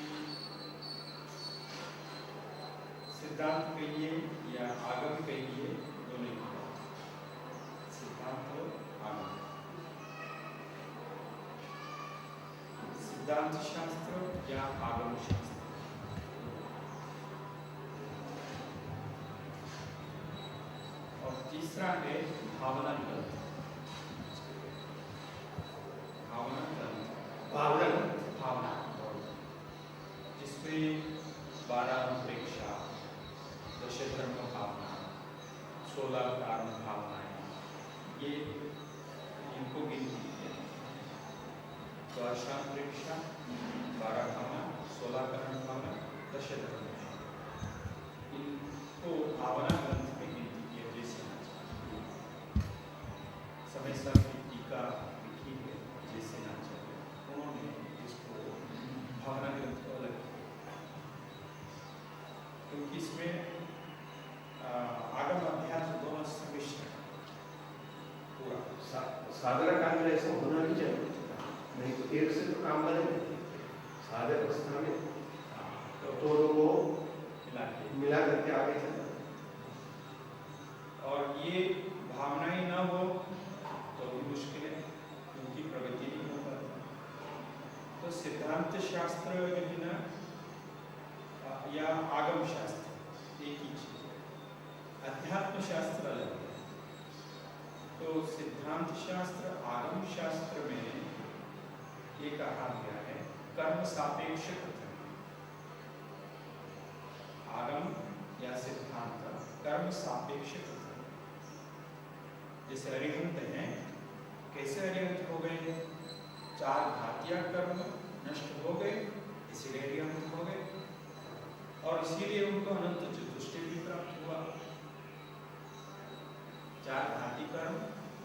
सिद्धांत कहिए या आगम कहिए दोनों की बात, सिद्धांत और आगम। सिद्धांत शास्त्र या आगम शास्त्र, और तीसरा है भावना ग्रंथ। भावना ग्रंथ, भावना जिसमें 12 अनुप्रेक्षा, 10 धर्म भावना, 16 कारण भावनाएं, ये इनको गिनती है। 12 अनुप्रेक्षा, 12 भावना, 16 कारण भावना, 10 धर्म, इनको भावना ग्रंथ में गिनती किया। जैसे समय साल की टीका लिखी है जैसे नाचार्य, उन्होंने इसको भावना ग्रंथ को अलग किया, क्योंकि इसमें आगम अध्यात्म दोनों सम्मिश्र पूरा साधना काल में ऐसा होना नहीं चाहिए, नहीं तो एक से तो काम बने। साधक अवस्था में तो दोनों को मिला करके आगे चलना, और ये भावनाएं ना हो तो भी मुश्किल है, क्योंकि प्रगति नहीं हो पाती। तो सिद्धांत शास्त्र जो है ना या आगम शास्त्र एक ही चीज है। अध्यात्म शास्त्र अलग है। तो सिद्धांत शास्त्र आगम शास्त्र में ये कहा गया है कर्म सापेक्ष कथन। आगम या सिद्धांत कर्म सापेक्ष कथन। जैसे अरिहंत हैं, कैसे अरिहंत हो गए? 4 घातिया कर्म नष्ट हो गए, इसीलिए अरिहंत हो गए, और इसीलिए उनको अनंत चतुष्टय भी प्राप्त हुआ। 4 घाती कर्म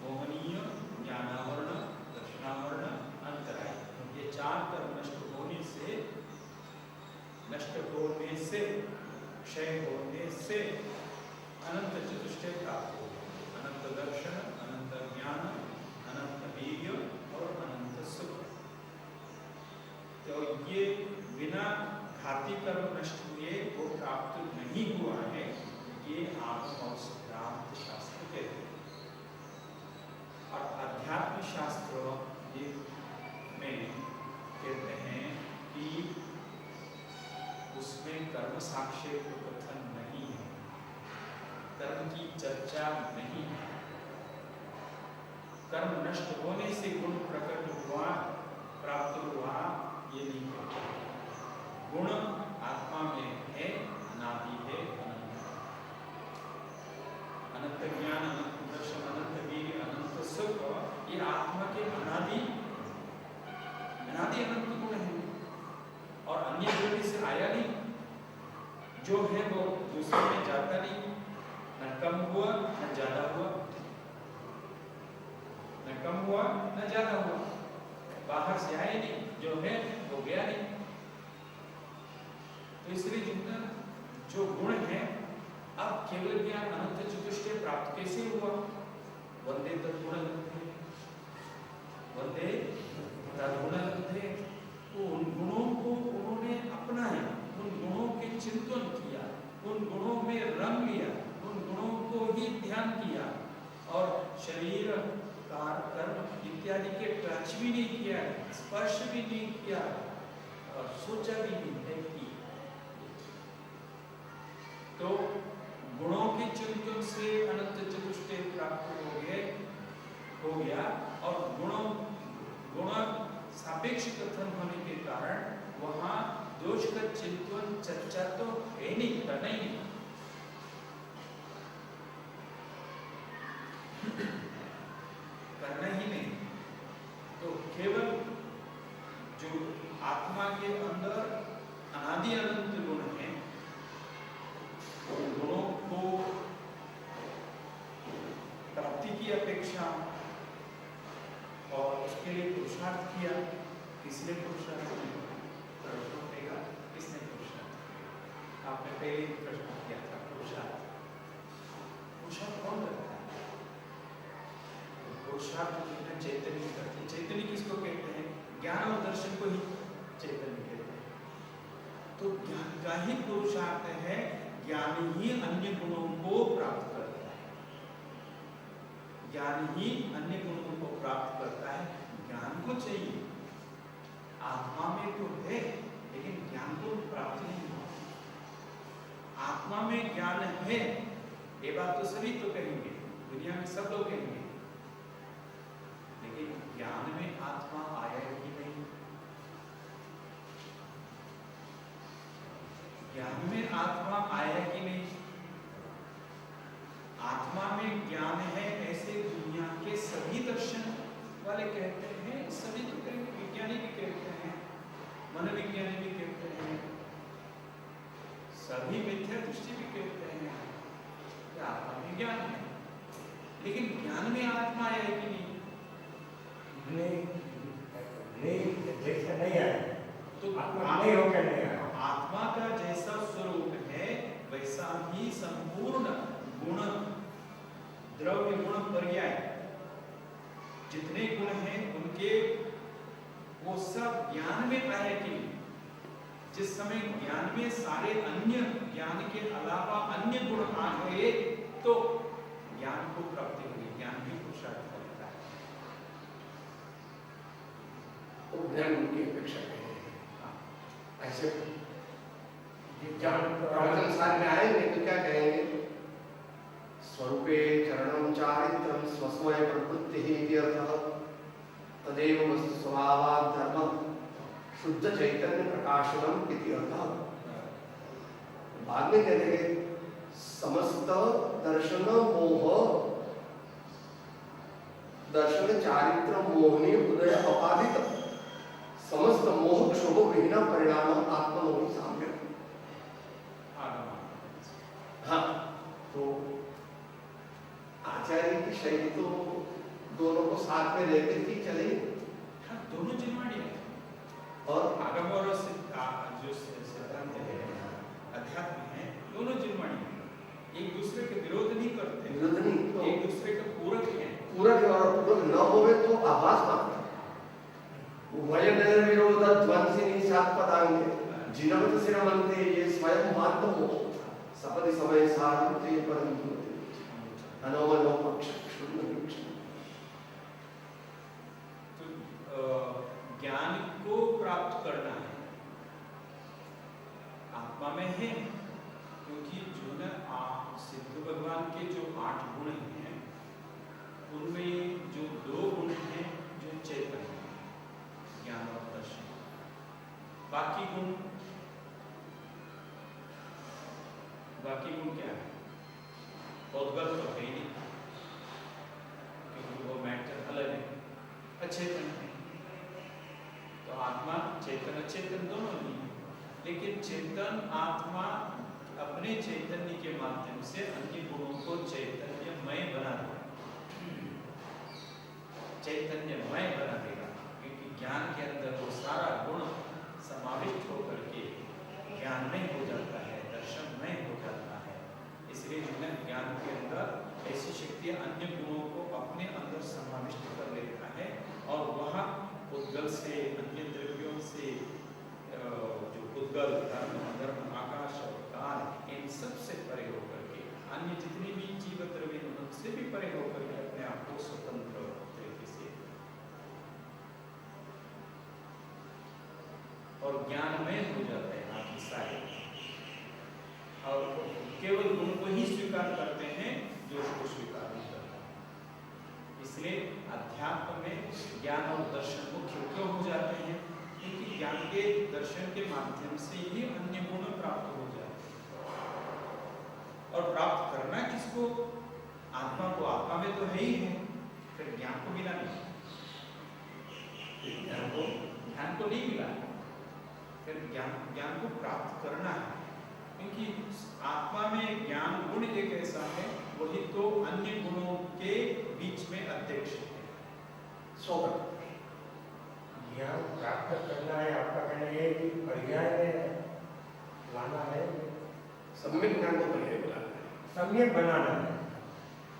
मोहनीय, ज्ञानावरण, दर्शनावरण, अंतराय, ये 4 कर्म नष्ट होने से क्षय होने से अनंत चतुष्टय प्राप्त हो। अनंत दर्शन, अनंत ज्ञान, अनंत वीर्य और अनंत सुख। तो ये बिना घाती कर्म नष्ट हुए वो प्राप्त नहीं हुआ है। ये आगम और सिद्धांत शास्त्र कहते हैं। और अध्यात्म शास्त्र में कहते हैं कि उसमें कर्म साक्ष्य कथन नहीं है, कर्म की चर्चा नहीं है। कर्म नष्ट होने से गुण प्रकट हुआ, प्राप्त हुआ, ये नहीं कहते। गुण आत्मा में है, अनादि है, अनंत। अनंत ज्ञान, अनंत दर्शन, अनंत वीर्य, अनंत सुख, ये आत्मा के अनादि अनंत गुण है और अन्य गुण से आया नहीं। जो है वो दूसरे में जाता नहीं, न कम हुआ न ज्यादा हुआ, न कम हुआ न ज्यादा हुआ, बाहर से आया नहीं, जो है वो गया नहीं। तो इसलिए जितना जो गुण है, अब केवल ज्ञान अनंत चतुष्टय प्राप्त कैसे हुआ? वंदे तद्गुणलब्धे, वंदे तद्गुणलब्धे। उन गुणों को उन्होंने अपनाया, उन गुणों के चिंतन किया, उन गुणों में रंग लिया, उन गुणों को ही ध्यान किया और शरीर कर्म इत्यादि के टच भी नहीं किया, स्पर्श भी नहीं किया और सोचा भी नहीं है कि। तो गुणों के चिंतन से अनंत चतुष्टय प्राप्त हो गया और गुण सापेक्ष कथन होने के कारण वहां दोष का चिंतन चर्चा तो है नहीं, करना ही नहीं। करना ही नहीं। तो केवल जो आत्मा के अंदर अनादि अनंत गुण है, उन गुणों को प्राप्ति की अपेक्षा और उसके लिए पुरुषार्थ किया। किसने पुरुषार्थ किया? प्रश्न उठेगा, किसने पुरुषार्थ? आपने पहले प्रश्न किया था, पुरुषार्थ। पुरुषार्थ कौन करता है? पुरुषार्थ चैतन्य करते हैं। चैतन्य किसको कहते हैं? ज्ञान और दर्शन को ही चैतन्य कहते हैं। तो ज्ञान का ही पुरुषार्थ है, ज्ञान ही अन्य गुणों को प्राप्त करता है। ज्ञान ही अन्य गुणों को प्राप्त करता है। ज्ञान को चाहिए, आत्मा में तो है, लेकिन ज्ञान को प्राप्त नहीं हुआ। आत्मा में ज्ञान है, ये बात तो सभी तो कहेंगे, दुनिया में सब लोग कहेंगे, लेकिन ज्ञान में आत्मा आया ही नहीं। ज्ञान में आत्मा आया ही नहीं। आत्मा में ज्ञान है ऐसे दुनिया के सभी दर्शन वाले कहते हैं, सभी तो कहेंगे, विज्ञानी भी कहते हैं, मनोविज्ञानी भी कहते हैं, सभी मिथ्या दृष्टि भी कहते हैं कि आत्मा में ज्ञान है, लेकिन ज्ञान में आत्मा आया है कि नहीं? जैसा नहीं आया तो आत्मा नहीं होकर नहीं आया। आत्मा का जैसा स्वरूप है वैसा ही संपूर्ण गुण, द्रव्य गुण, पर्याय जितने गुण हैं उनके वो सब ज्ञान में आया कि नहीं? जिस समय ज्ञान में सारे अन्य ज्ञान के अलावा अन्य गुण आ गए तो ज्ञान को प्राप्ति हुई। ज्ञान भी पुरुषार्थ करता है। तो ज्ञान उनकी अपेक्षा है। ऐसे जब प्रवचन साथ में आएंगे तो क्या कहेंगे? स्वरूपे चरणम चारित्रम स्वस्मय प्रवृत्ति ही तदेव वस्तु स्वभावात् धर्म शुद्ध चैतन्य प्रकाशनम इति अर्थः। बाद में कहते हैं समस्त दर्शन मोह दर्शन चारित्र मोहनी उदय अपादित समस्त मोह क्षोभ विहीन परिणाम आत्मनोहि साम्य। हाँ, तो आचार्य की शैली तो दोनों को साथ में लेकर ही चले। हाँ, दोनों जिनवाणी है। और आगम और जो सिद्धांत है, अध्यात्म है, दोनों जिनवाणी है। एक दूसरे के विरोध नहीं करते, विरोध नहीं, तो एक दूसरे के पूरक हैं। पूरक और पूरक न होवे तो आभास मात्र उभय निर्विरोध ध्वंसिनी सात पदांगे जिनवत श्रीमंते ये स्वयं मात्र हो सपदि समय सारंते परंतु अनोमनो पक्ष तो ज्ञान को प्राप्त करना है, आत्मा में है, क्योंकि जो न सिद्ध भगवान के जो 8 गुण हैं उनमें जो 2 गुण हैं जो चेतन है, ज्ञान और दर्शन। बाकी गुण क्या है? उद्गत तो है ही नहीं, क्योंकि वो मैटर अलग है, अचेतन है। तो आत्मा चेतन अचेतन दोनों नहीं है, लेकिन चेतन आत्मा अपने चैतन्य के माध्यम से अन्य गुणों को चैतन्यमय बना देगा, चैतन्यमय बना देगा, क्योंकि ज्ञान के अंदर वो सारा गुण समाविष्ट होकर के ज्ञानमय हो जाता है, दर्शनमय हो जाता है। इसलिए ज्ञान के अंदर ऐसी शक्ति अन्य गुणों को अपने अंदर समाविष्ट कर लेता है और वह उद्गल से, अन्य द्रव्यों से, जो उद्गल धर्म आकाश और काल, इन सब से परे होकर के, अन्य जितनी भी जीव द्रव्य उनसे भी परे होकर के अपने आप को स्वतंत्र तरीके से और ज्ञानमय हो जाते हैं आपकी सारे, और केवल गुण को ही स्वीकार करते हैं जो उसको स्वीकार नहीं करता। इसलिए अध्यात्म में ज्ञान और दर्शन मुख्य क्यों हो जाते हैं? क्योंकि ज्ञान के दर्शन के माध्यम से ही अन्य गुण प्राप्त हो जाते हैं। और प्राप्त करना किसको? आत्मा को। आत्मा में तो है ही है, फिर ज्ञान को मिला नहीं, ध्यान को नहीं मिला, फिर ज्ञान को प्राप्त करना है, क्योंकि आत्मा में ज्ञान गुण एक ऐसा है, वही तो अन्य गुणों के बीच में अध्यक्ष है। ज्ञान प्राप्त करना है, आपका कहना है कि पर्याय में लाना है, सम्यक ज्ञान को पर्याय बनाना है, सम्यक बनाना है।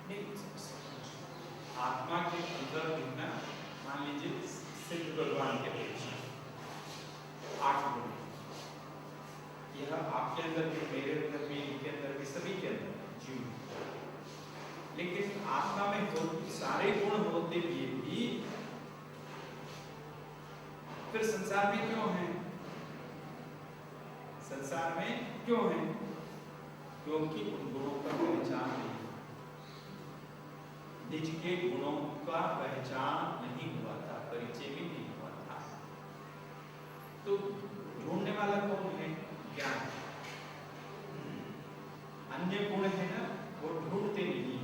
नहीं, आत्मा के अंदर दिखना, मान लीजिए सिद्ध भगवान के अपेक्षा 8 गुण, यह आपके अंदर भी, मेरे अंदर भी, इनके अंदर भी, सभी के अंदर जीव, लेकिन आत्मा में सारे गुण होते हुए भी फिर संसार में क्यों है? संसार में क्यों है? क्योंकि उन गुणों का पहचान नहीं, निज के गुणों का पहचान नहीं हुआ था, परिचय भी नहीं हुआ था। तो ढूंढने वाला कौन है? ज्ञान। अन्य गुण है ना, वो ढूंढते नहीं,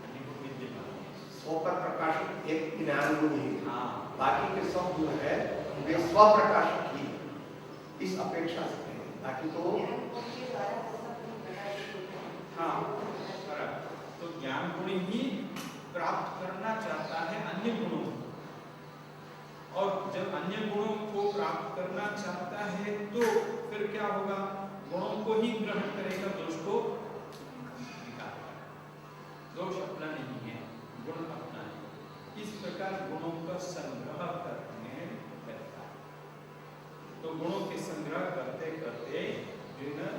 अन्य गुण विद्यमान है। स्व पर प्रकाशक एक ज्ञान गुण है, हाँ, बाकी के सब गुण है वे स्व प्रकाशक ही, इस अपेक्षा से है, बाकी तो हाँ, तो ज्ञान गुण ही प्राप्त करना चाहता है अन्य गुणों को, और जब अन्य गुणों को प्राप्त करना चाहता है तो फिर क्या होगा? गुणों को ही ग्रहण करेगा, दोष को निकालेगा। दोष अपना नहीं है, गुण अपना है। इस प्रकार गुणों का संग्रह करने लगता है। तो गुणों के संग्रह करते करते जो है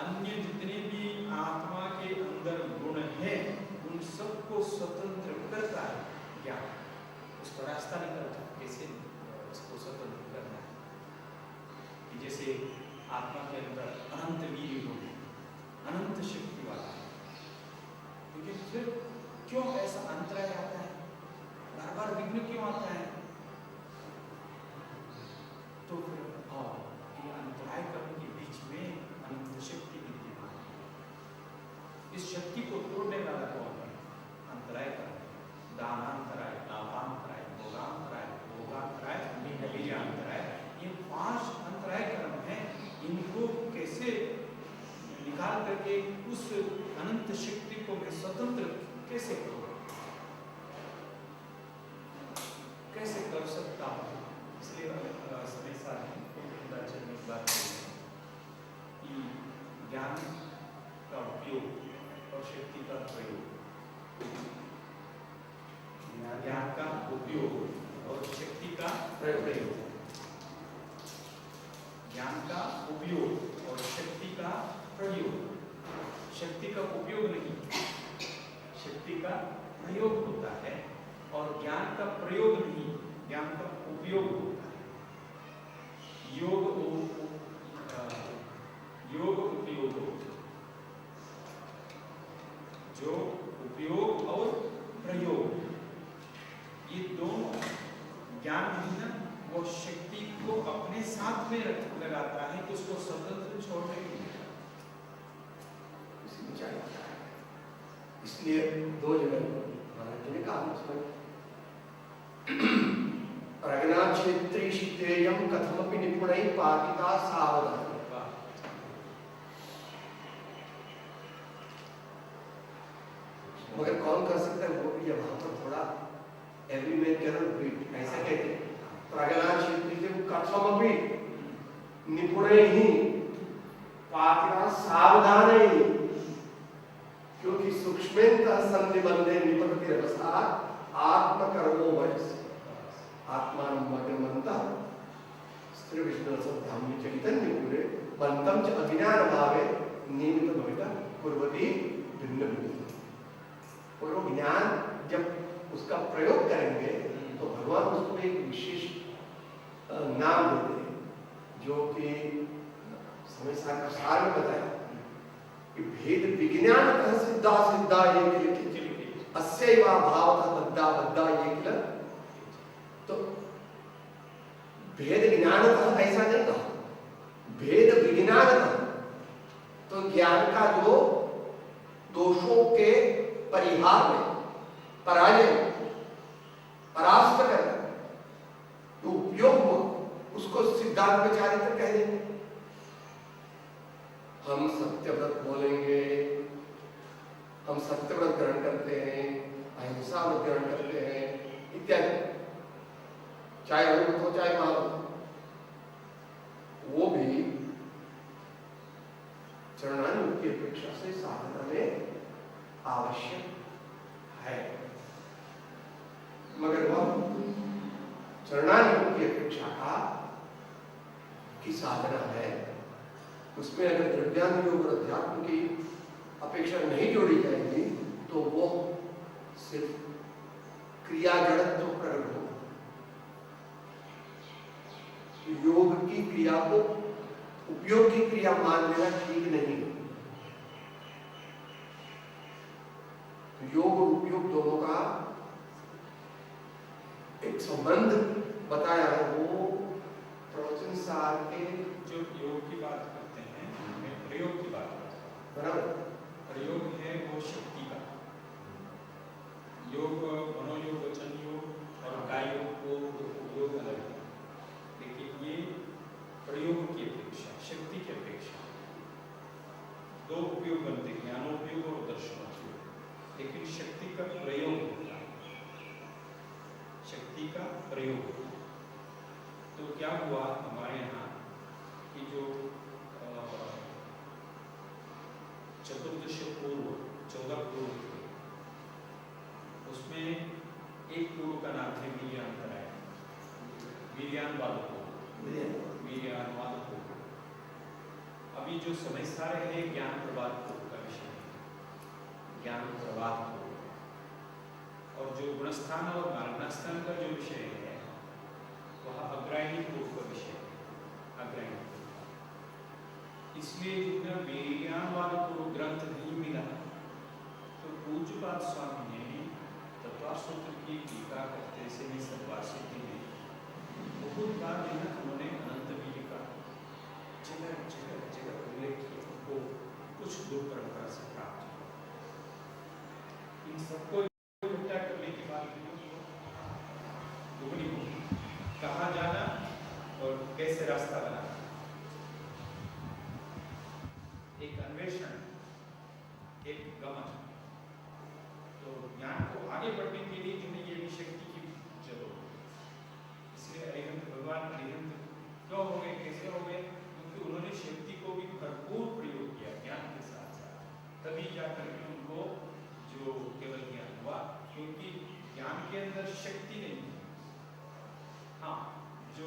अन्य जितने भी आत्मा के अंदर गुण है उन सबको स्वतंत्र करता है ज्ञान। उसका रास्ता निकलता है, कैसे उसको स्वतंत्र करना है। कि जैसे आत्मा के अंदर अनंत वीर्य योग है, अनंत शक्ति वाला है। लेकिन फिर क्यों ऐसा अंतराय आता है, बार बार विघ्न क्यों आता है? तो फिर ये अंतराय कर्म के बीच में अनंत शक्ति विद्यमान है। इस शक्ति को तोड़ने वाला कौन है? अंतराय कर्म, दानांतराय, लाभांतराय, भोगांतराय, भोगांतराय, वीर्यांतराय, ये 5 अंतराय कर्म है। इनको कैसे निकाल करके उस अनंत शक्ति को मैं स्वतंत्र कैसे करूं, कैसे कर सकता हूं? इसलिए समय साथ में बात कि ज्ञान का उपयोग और शक्ति का प्रयोग, ज्ञान का उपयोग और शक्ति का प्रयोग, ज्ञान का उपयोग और शक्ति का प्रयोग। शक्ति का उपयोग नहीं, शक्ति का प्रयोग होता है, और ज्ञान का प्रयोग नहीं, ज्ञान का उपयोग होता है। योग उपयोग, जो उपयोग और प्रयोग, ये दोनों ज्ञान नहीं ना, वो शक्ति को अपने साथ में लगाता है कि उसको स्वतंत्र छोड़ने के लिए। इसलिए 2 जगह महाराज जी ने कहा उसमें प्रज्ञा क्षेत्री शितेयम कथमपि निपुणै पाकिता सावधान। मगर कौन कर सकता है वो भी, जब वहां पर थोड़ा एवरी मैन कैनॉट बीट ऐसा कहते हैं। प्रज्ञा क्षेत्री कथमपि निपुणै ही पाकिता सावधान, क्योंकि सूक्ष्मेन्तः सन्निबन्धे निपतति रभसा आत्मकर्मो वयस् आत्मानुमग्नमन्तः स्त्री विष्णु सद्धाम्य चैतन्य पूरे बंतम च अज्ञान भावे निमित्त भविता कुर्वती भिन्न भिन्न। और वो ज्ञान जब उसका प्रयोग करेंगे तो भगवान उसको एक विशेष नाम देते हैं, जो कि समय सार का सार में बताया कि भेद विज्ञान सिद्धा सिद्धा ये अस्यैव भावतः बद्धा बद्धा ये किल। तो भेद ज्ञानतः ऐसा नहीं कहा, भेद विज्ञानतः। तो ज्ञान का जो दोषों के परिहार में, पराजय परास्त करना जो उपयोग हुआ, उसको सिद्धांत में चारित्र कह देंगे। हम सत्यव्रत बोलेंगे, हम सत्यव्रत ग्रहण करते हैं, अहिंसा व्रत ग्रहण करते हैं इत्यादि, चाहे अनुभूत हो चाहे महाभूत, वो भी चरणानुग की अपेक्षा से साधना में आवश्यक है। मगर वह चरणानुग की अपेक्षा की साधना है, उसमें अगर द्रव्यान योग और अध्यात्म की अपेक्षा नहीं जोड़ी जाएगी तो वो सिर्फ क्रिया जड़त्व प्रकट हो। योग की क्रिया को उपयोग की क्रिया मान लेना ठीक नहीं है। योग और उपयोग दोनों का एक संबंध बताया है। वो प्रवचन सार के जो योग की बात करते हैं, मैं प्रयोग की बात करता हूँ। बराबर, प्रयोग है वो शक्ति का योग, मनोयोग, वचन योग और काय योग को उपयोग अलग है, लेकिन ये प्रयोग की अपेक्षा, शक्ति की अपेक्षा दो उपयोग बनते हैं, ज्ञानोपयोग और दर्शनोपयोग। लेकिन शक्ति का प्रयोग होता है, शक्ति का प्रयोग होता है। तो क्या हुआ हमारे यहाँ कि जो चतुर्दश पूर्व 14 पूर्व थे, उसमें एक पूर्व का नाम है वीर्यांतराय, वीर्यानुवाद हो। अभी जो समझता रहे ज्ञान प्रवाद का विषय है, ज्ञान प्रवाद हो, और जो गुणस्थान और मार्गस्थान का जो विषय है वह अग्रायणी पूर्व का विषय है, अग्रायणी। इसलिए जितना वीर्यानवाद को ग्रंथ नहीं मिला, तो पूज्यपाद स्वामी ने तत्वासूत्र की टीका करते समय सर्वासिद्धि में बहुत बार उन्होंने अनंत वीर्य का जगह जगह जगह उल्लेख किया, वो कुछ गुरु परंपरा से प्राप्त इन सबको इकट्ठा करने के बाद दुगनी होगी कहाँ जाना और कैसे रास्ता बनाना, एक अन्वेषण, एक गमन। तो ज्ञान को आगे बढ़ने के लिए जिन्हें ये भी शक्ति की जरूरत है। इसलिए अरिहंत भगवान अरिहंत क्यों हो गए, कैसे हो गए? क्योंकि उन्होंने शक्ति को भी भरपूर प्रयोग किया ज्ञान के साथ साथ, तभी जाकर के उनको जो केवल ज्ञान हुआ। क्योंकि ज्ञान के अंदर शक्ति नहीं है। हाँ, जो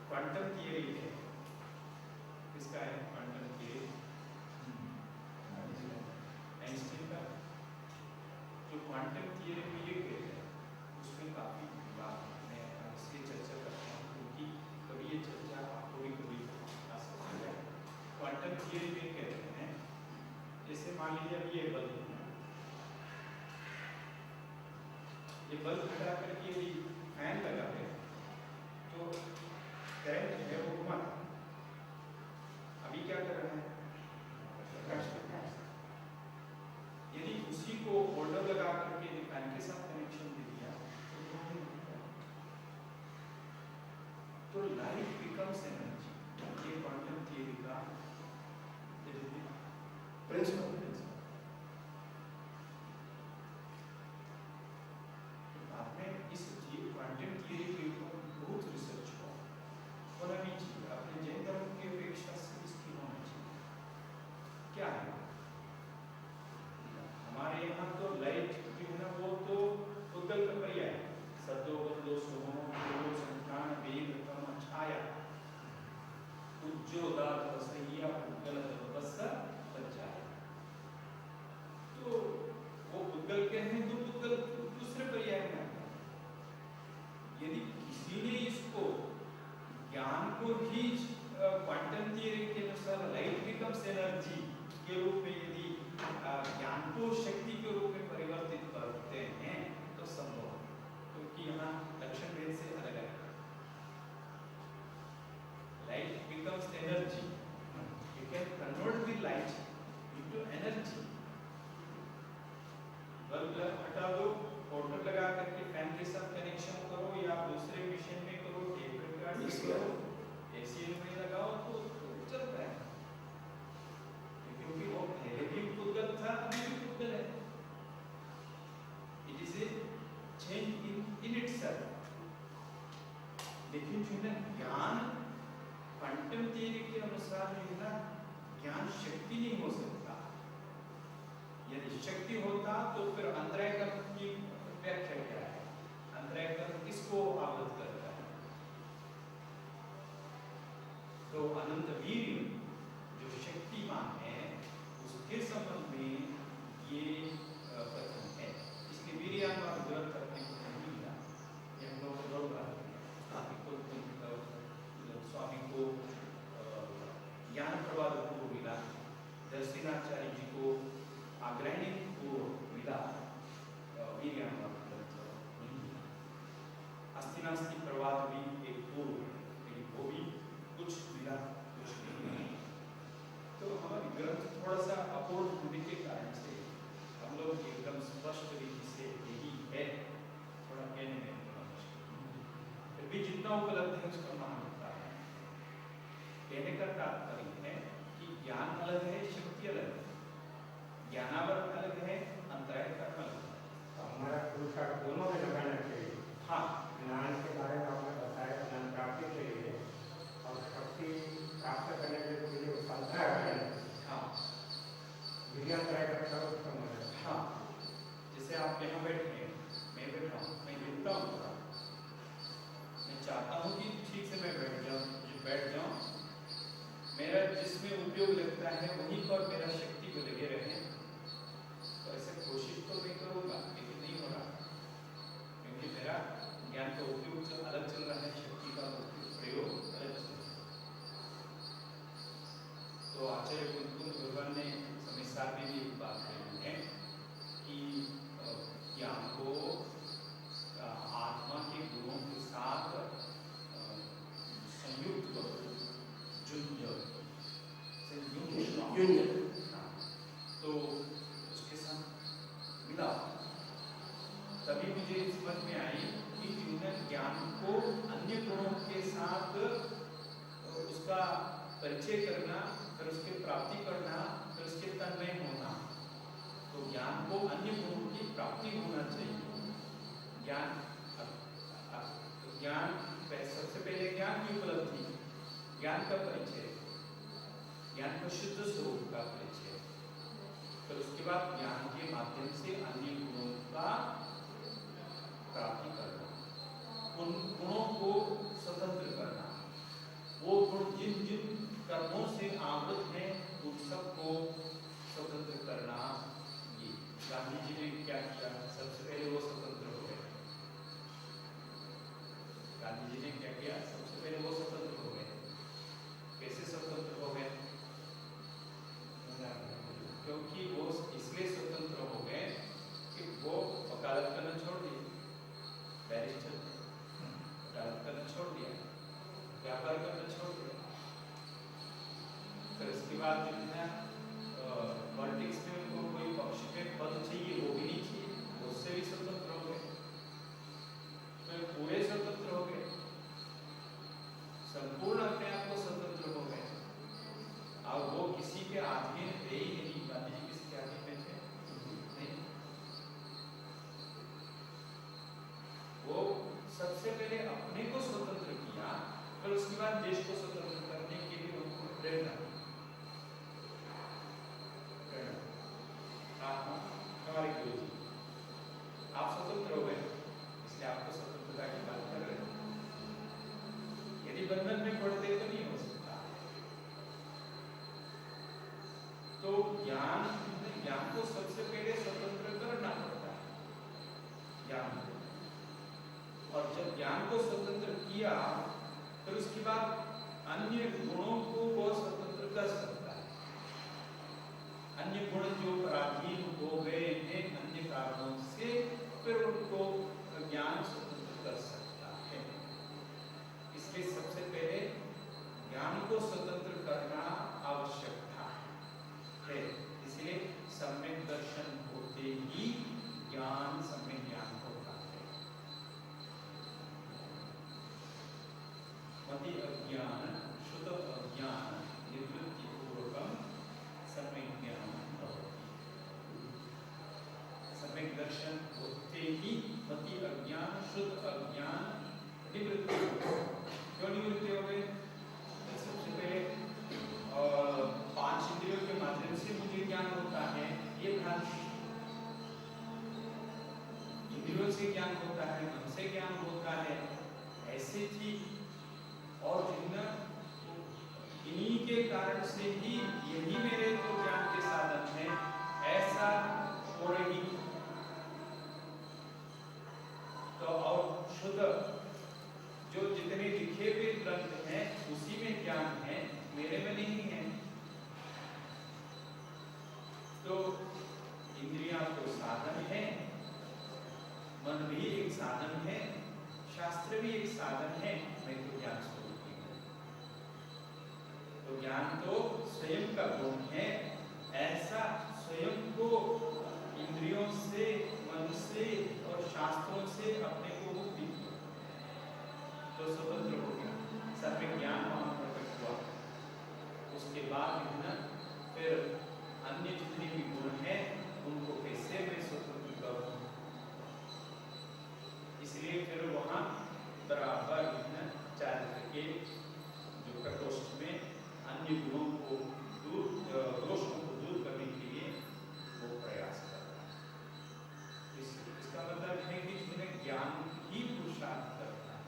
क्वांटम थियरी है, किसका है क्वांटम थियरी? आइंस्टीन का। जो क्वांटम थियरी में ये कहते हैं, उसमें काफी विवाद है। मैं इसकी चर्चा करता हूँ क्योंकि कभी ये चर्चा आपको भी कभी आ सकती है। क्वांटम थियरी में कहते हैं, जैसे मान लीजिए अभी ये बल्ब है, ये बल्ब हटा करके यदि फैन लगा है तो करंट है वो घुमा, अभी क्या कर रहा है? प्रकाश कर रहा है। यदि उसी को होल्डर लगा करके यदि फैन के साथ कनेक्शन दे दिया तो लाइट बिकम्स एनर्जी। ये क्वांटम थियरी का प्रिंसिपल है। बाद में इस क्वांटम थियरी के ऊपर बहुत रिसर्च हुआ, होना भी चाहिए। अपने जैन धर्म की अपेक्षा से इसकी होना चाहिए। क्या है हमारे यहाँ तो लाइट जो है ना, वो तो उद्गल का पर्याय है। सदो बदो सोमो पूर्व संतान वेद तम छाया उज्जोदात वसैया उद्गल बस सच्चाई। तो वो उद्गल के हैं, दो उद्गल दूसरे पर्याय में। यदि किसी ने इसको ज्ञान को ही क्वांटम थियरी के अनुसार लाइट बिकम्स एनर्जी के रूप में यदि ज्ञान को शक्ति के रूप में परिवर्तित करते हैं तो संभव है। क्योंकि यहाँ लक्षण भेद से अलग है। Light becomes energy, you can convert the light into energy. Bulb हटा दो, मोटर लगा करके फैन के साथ कनेक्शन करो या दूसरे मशीन में करो, टेप रिकॉर्ड करो, एसी में लगाओ तो चलता है। क्योंकि वो पहले भी उद्गल था, अभी भी उद्गल है। It is a change in itself. लेकिन जो है ना ज्ञान क्वांटम थियरी के अनुसार जो है ना, ज्ञान शक्ति नहीं हो सकता। यदि शक्ति होता तो फिर अंतराय कर्म की व्याख्या क्या है? अंतराय कर्म किसको आवृत करता है? तो अनंत वीर्य जो शक्तिमान है उसके संबंध में ये कथन है। इसलिए वीर्यानवाद ग्रंथ अपने को नहीं मिला। ये हम लोग लोग स्वामी को ज्ञान प्रवाद को मिला, दर्शनाचार्य जी को अग्रणी को मिला, वीर्यानवाद ग्रंथ नहीं मिला। अस्तिनास्ति प्रवाद भी एक पूर्व, लेकिन वो भी कुछ मिला, कुछ नहीं मिला। तो हमारे ग्रंथ थोड़ा सा अपूर्ण होने के कारण से हम लोग एकदम स्पष्ट रीति से यही है थोड़ा कहने में फिर भी जितना उपलब्ध है उसका मान होता है। कहने का तात्पर्य है कि ज्ञान अलग है, शक्ति अलग है, ज्ञानावर अलग है, अंतराय कर्म अलग है। तो हमारा पुरुषार्थ दोनों में लगाना चाहिए। हाँ, ज्ञान के बारे में आपने बताया, ज्ञान प्राप्ति के लिए और शक्ति प्राप्त करने के लिए उसका अंतराय है। हाँ, विज्ञानतराय का सर्व उत्तम है। हाँ, जैसे आप यहाँ बैठे हैं, मैं बैठा हूँ, मैं गिरता हूँ, मैं चाहता हूँ कि ठीक से मैं बैठ जाऊँ, मेरा जिसमें उपयोग लगता है वहीं पर मेरा शक्ति को लगे रहे। तो ऐसे कोशिश तो मैं करूँगा, लेकिन नहीं हो रहा, क्योंकि मेरा ज्ञान का उपयोग अलग चल रहा है, शक्ति का प्रयोग अलग चल रहा है। तो आचार्य गुरुकुल भगवान ने समिसार में भी एक बात कही है कि ज्ञान को आत्मा के गुणों के साथ संयुक्त करो, तो उसके साथ मिला, तभी मुझे समझ में आई कि ज्ञान को अन्य गुणों के साथ उसका परिचय करना, फिर उसकी प्राप्ति करना, फिर उसके तन्मय होना। तो ज्ञान को अन्य गुणों की प्राप्ति होना चाहिए। ज्ञान सबसे पहले ज्ञान की उपलब्धि, ज्ञान का परिचय, ज्ञान का शुद्ध स्वरूप का परिचय, फिर उसके बाद ज्ञान के माध्यम से अन्य गुणों का प्राप्ति करना, उन गुणों को स्वतंत्र करना, वो गुण जिन जिन कर्मों से आवृत हैं उन सबको स्वतंत्र करना। ये गांधी जी ने क्या किया? सबसे पहले वो स्वतंत्र हो गए। गांधी जी ने क्या किया? सबसे पहले वो स्वतंत्र हो गए। कैसे स्वतंत्र हो गए? क्योंकि वो इसलिए स्वतंत्र हो गए कि वो वकालत करना छोड़ दिए, बैरिस्टर वकालत करना छोड़ दिया, व्यापार करना छोड़ दिया। फिर उसके बाद पॉलिटिक्स में उनको कोई पक्ष में पद चाहिए, वो भी नहीं चाहिए, उससे भी स्वतंत्र हो गए। तो पूरे स्वतंत्र हो गए, संपूर्ण अपने आप को स्वतंत्र हो गए। अब वो किसी के अधीन है ही नहीं। गांधी जी किसी के अधीन में थे? नहीं। वो सबसे पहले अपने को स्वतंत्र किया, फिर उसके बाद देश को स्वतंत्र करने के लिए उनको प्रेरणा दी। हमारे गुरु जी, आप स्वतंत्र हो गए, इसलिए आपको स्वतंत्रता की बात कर रहे हैं। यदि बंधन में पड़ते तो नहीं हो सकता। तो ज्ञान को सबसे पहले स्वतंत्र करना पड़ता है, ज्ञान को। और जब ज्ञान को स्वतंत्र किया, फिर उसके बाद अन्य गुणों को वो स्वतंत्र कर सकता है। अन्य गुण जो पराधीन हो गए हैं अन्य कारणों से, फिर उनको ज्ञान स्वतंत्र कर सकता है। इसलिए सबसे पहले ज्ञान को स्वतंत्र करना आवश्यक था है। इसलिए सम्यक दर्शन होते ही ज्ञान सम्यक ज्ञान होता है। मति अज्ञान शुद्ध अज्ञान निवृत्ति पूर्वकम सम्यक ज्ञान भवति। सम्यक दर्शन होते ही मति अज्ञान शुद्ध अज्ञान निवृत्ति। क्यों निवृत्ति हो गई? सबसे पहले 5 इंद्रियों के माध्यम से मुझे ज्ञान होता है, ये भ्रांति। इंद्रियों से ज्ञान होता है, मन से ज्ञान होता है, ऐसे थी। और इन्हीं के कारण से ही यही मेरे तो ज्ञान के साधन है, ऐसा हो रही। तो और शुद्ध जो जितने लिखे हुए ग्रंथ हैं उसी में ज्ञान है, मेरे में नहीं है। तो इंद्रियां तो साधन है, मन भी एक साधन है, शास्त्र भी एक साधन है, मैं तो ज्ञान स्वरूप हूं। तो ज्ञान तो स्वयं का गुण है, ऐसा स्वयं को इंद्रियों से, मन से और शास्त्रों से अपने को मुक्ति किया, तो स्वतंत्र हो गया, सम्यक ज्ञान वहां प्रकट हुआ। उसके बाद फिर अन्य जितने भी गुण हैं उनको कैसे मैं स्वतंत्र करूं, इसलिए फिर वहां बराबर चारित्र के जो प्रकोष्ठ में अन्य गुणों को दोषों को दूर करने के लिए वो प्रयास कर रहा है। इसका मतलब है कि जिन्हें ज्ञान ही पुरुषार्थ करता है,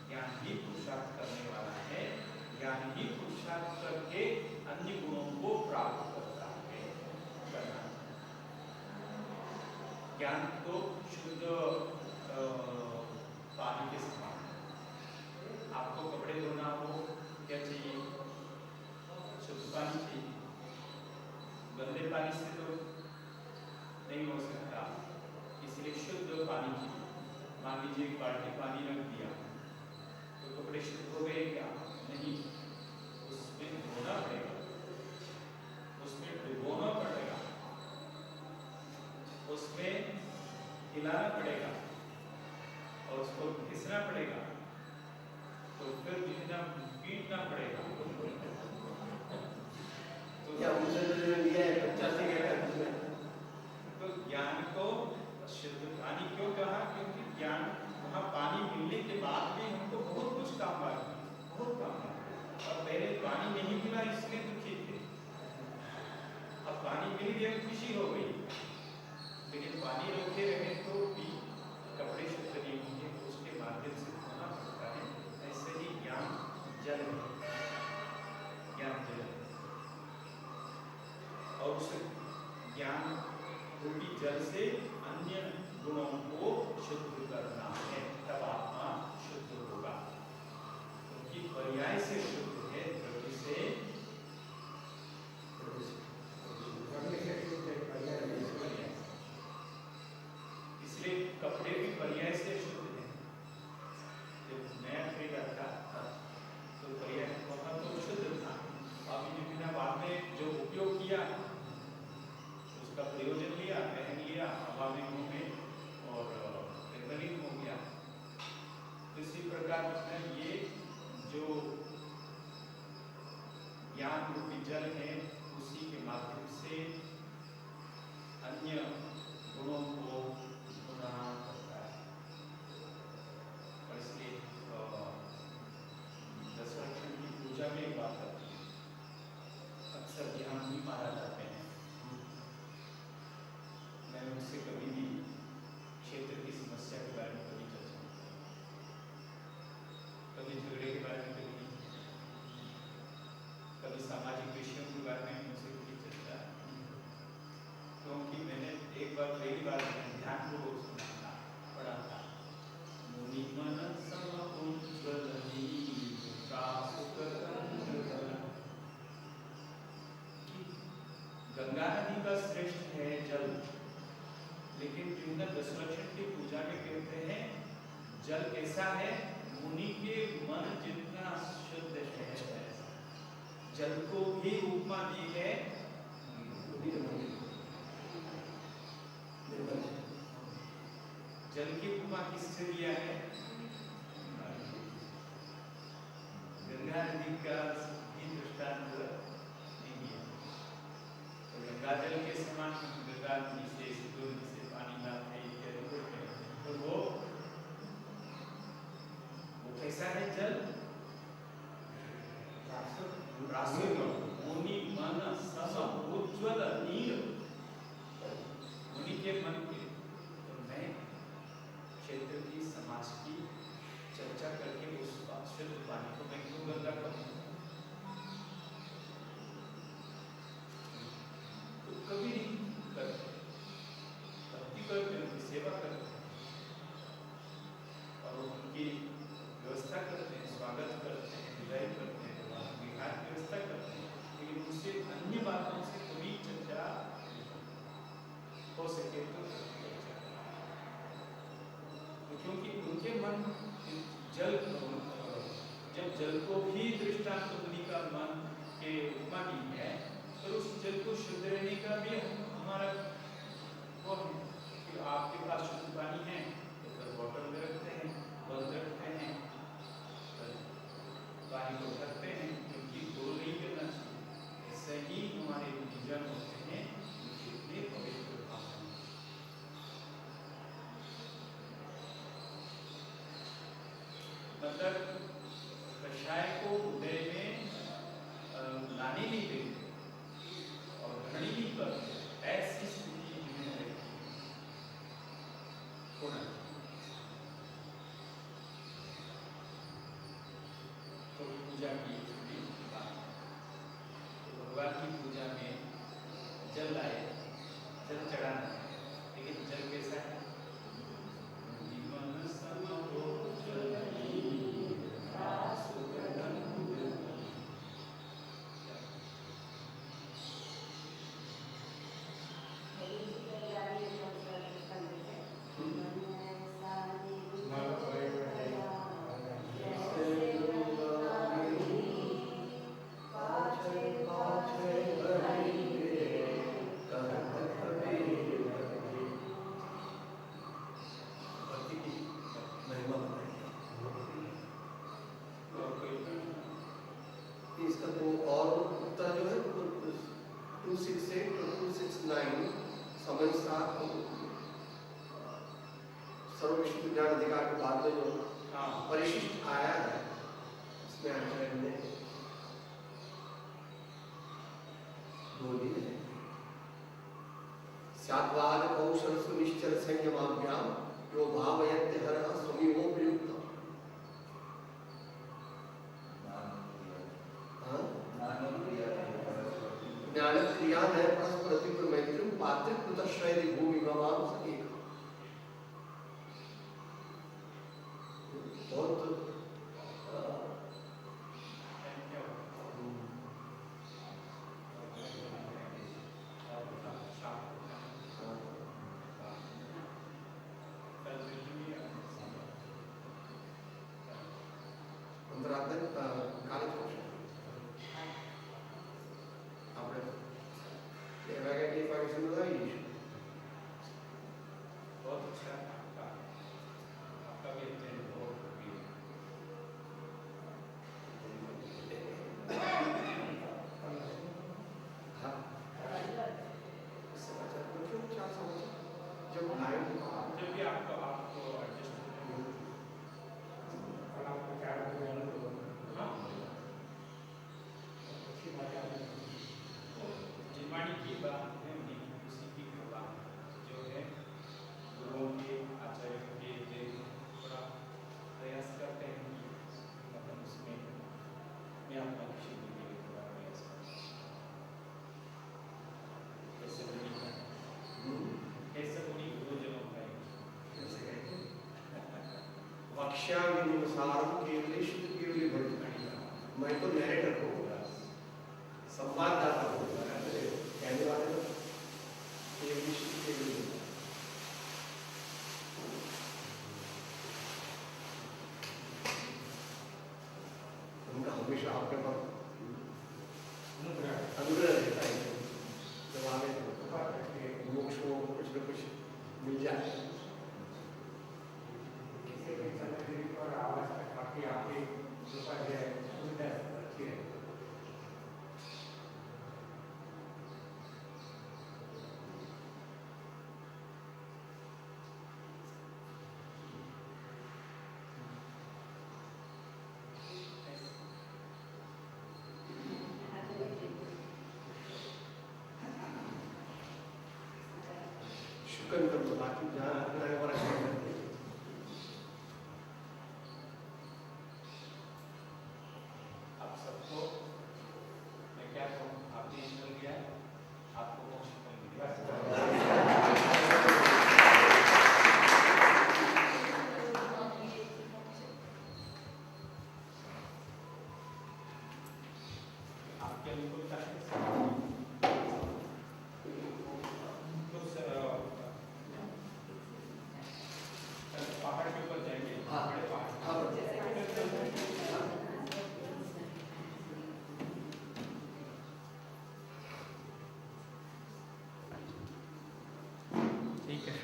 ज्ञान ही पुरुषार्थ करने वाला है, ज्ञान ही पुरुषार्थ करके अन्य गुणों को प्राप्त करता है। ज्ञान तो शुद्ध पानी के समान है। आपको कपड़े धोना हो क्या चाहिए? शुद्ध इंद्रिय खुशी हो गई, लेकिन पानी रोके रहे तो भी कपड़े शुद्ध नहीं होंगे, उसके माध्यम से होना पड़ता है। ऐसे ही ज्ञान जल है, ज्ञान जल है, और उस ज्ञान रूपी जल से अन्य गुणों को शुद्ध करना है, तब आत्मा शुद्ध होगा। क्योंकि पर्याय से शुद्ध है, द्रव्य से इसलिए कपड़े भी पर्याय से शुद्ध है। जब नया खरीदा था तो पर्याय वहाँ तो शुद्ध था, अभी बिना बाद में जो उपयोग किया उसका प्रयोजन लिया, पहन लिया, हवा में घूमे और निर्मलित हो गया। इसी प्रकार से ये जो ज्ञान रूपी जल है, उसी के माध्यम से अन्य गुणों को धोना पड़ता है। और इसलिए दशरक्षण की पूजा में एक बात आती है, अक्सर ध्यान भी मारा जाते हैं। मैं उनसे कभी भी क्षेत्र की समस्या के बारे में कभी चर्चा नहीं करता, कभी झगड़े के बारे में कभी नहीं, कभी सामाजिक विषयों के बारे में मुझसे कभी चर्चा नहीं, क्योंकि मैंने एक बार पहली बार ध्यान को सुना था, पढ़ा था, मुनि मन समउज्ज्वलनी गंगा नदी का श्रेष्ठ है जल, लेकिन जिनका दशरक्षण की पूजा में कहते हैं जल कैसा है, मुनि के मन जितना शुद्ध है। जल को भी उपमा दी है जल की उपमा किससे दिया है, गंगा नदी का भी दृष्टांत नहीं दिया। तो गंगा जल के समान गंगा नदी से सिंधु से पानी लाते हैं इत्यादि करते हैं, तो वो कैसा है जल, मुनि मन सम उज्ज्वल नीर, मुनि के मन के। तो मैं क्षेत्र की समाज की चर्चा करके उस शुद्ध पानी को मैं क्यों गंदा करूं? तो कभी नहीं करते, भक्ति करते, उनकी सेवा करते और उनकी व्यवस्था करते हैं, स्वागत करते हैं, विदाई करते हैं, विहार की व्यवस्था करते हैं, लेकिन उनसे अन्य बातों से कभी चर्चा हो सके तो चर्चा, क्योंकि उनके मन जल, जब जल को भी दृष्टांत मुनि का मन के उपमा दी है, तो उस जल को शुद्ध रहने का भी हमारा वो है कि आपके पास शुद्ध पानी है तो फिर बॉटल में रखते हैं, बंद रखते हैं, पानी को ढकते हैं, क्योंकि धूल नहीं करना चाहिए। ऐसे ही हमारे जल होते हैं जितने पवित्र पानी। मतलब कषाय को हृदय में लाने नहीं देते और घड़ी नहीं करते, ऐसी स्थिति में होना। तो पूजा की बात, तो भगवान की पूजा में जल लाए, जल चढ़ाना है, लेकिन जल कैसा है, इसका तो और उत्तर जो है 268 और 269 समझता सर्वविश्व विज्ञान अधिकार के बाद में जो परिशिष्ट आया है, इसमें आचार्य ने बोली है सात्वाद कौशल सुनिश्चर संयमाभ्याम यो भावयत्य हरः स्वमिवो प्रयुक्तः। ज्ञान क्रिया है परस्पर मैत्री पात्रिकृत शैली भूमि भवान सकेगा। बहुत अंतरात्मा काल આપણે વાગે એક વાગે સમજ આવી જઈશું। बहुत अच्छा आपका भी अत्यंत बहुत हाँ समाचार पूछो, क्या समाचार? जब आए जब भी आपको एडजस्ट आपको चार जिनवाणी की बात है उसी की कृपा जो है गुरुओं के आचार्यों के लिए थोड़ा प्रयास करते हैं कि मतलब उसमें मैं अपना खुशी के लिए थोड़ा प्रयास करता हूँ। ऐसे उन्हीं गुरुजनों का वक्ष्यानुसार केवली शुद्ध केवली भक्त। मैं तो नरेटर हूँ, संवाददाता हूँ, कहने वाले तो केवली शुद्ध केवली भक्त। उनका हमेशा आपके पास अनुग्रह रहता है। जब हमें मोक्ष को कुछ न कुछ मिल जाए और आवाज तक काफी आपकी कृपा जो है सुविधा अच्छी है। शुक्र कर बाकी जहाँ रखना है वहाँ रखना है। आप सबको मैं क्या कहूँ, आपने ईश्वर दिया है, आपको मोक्ष मिल गया। आपके अनुकूलता है पहाड़ के ऊपर जाएंगे। हाँ बड़े पहाड़ हाँ ठीक है।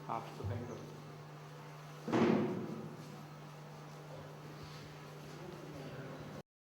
आप तो कहीं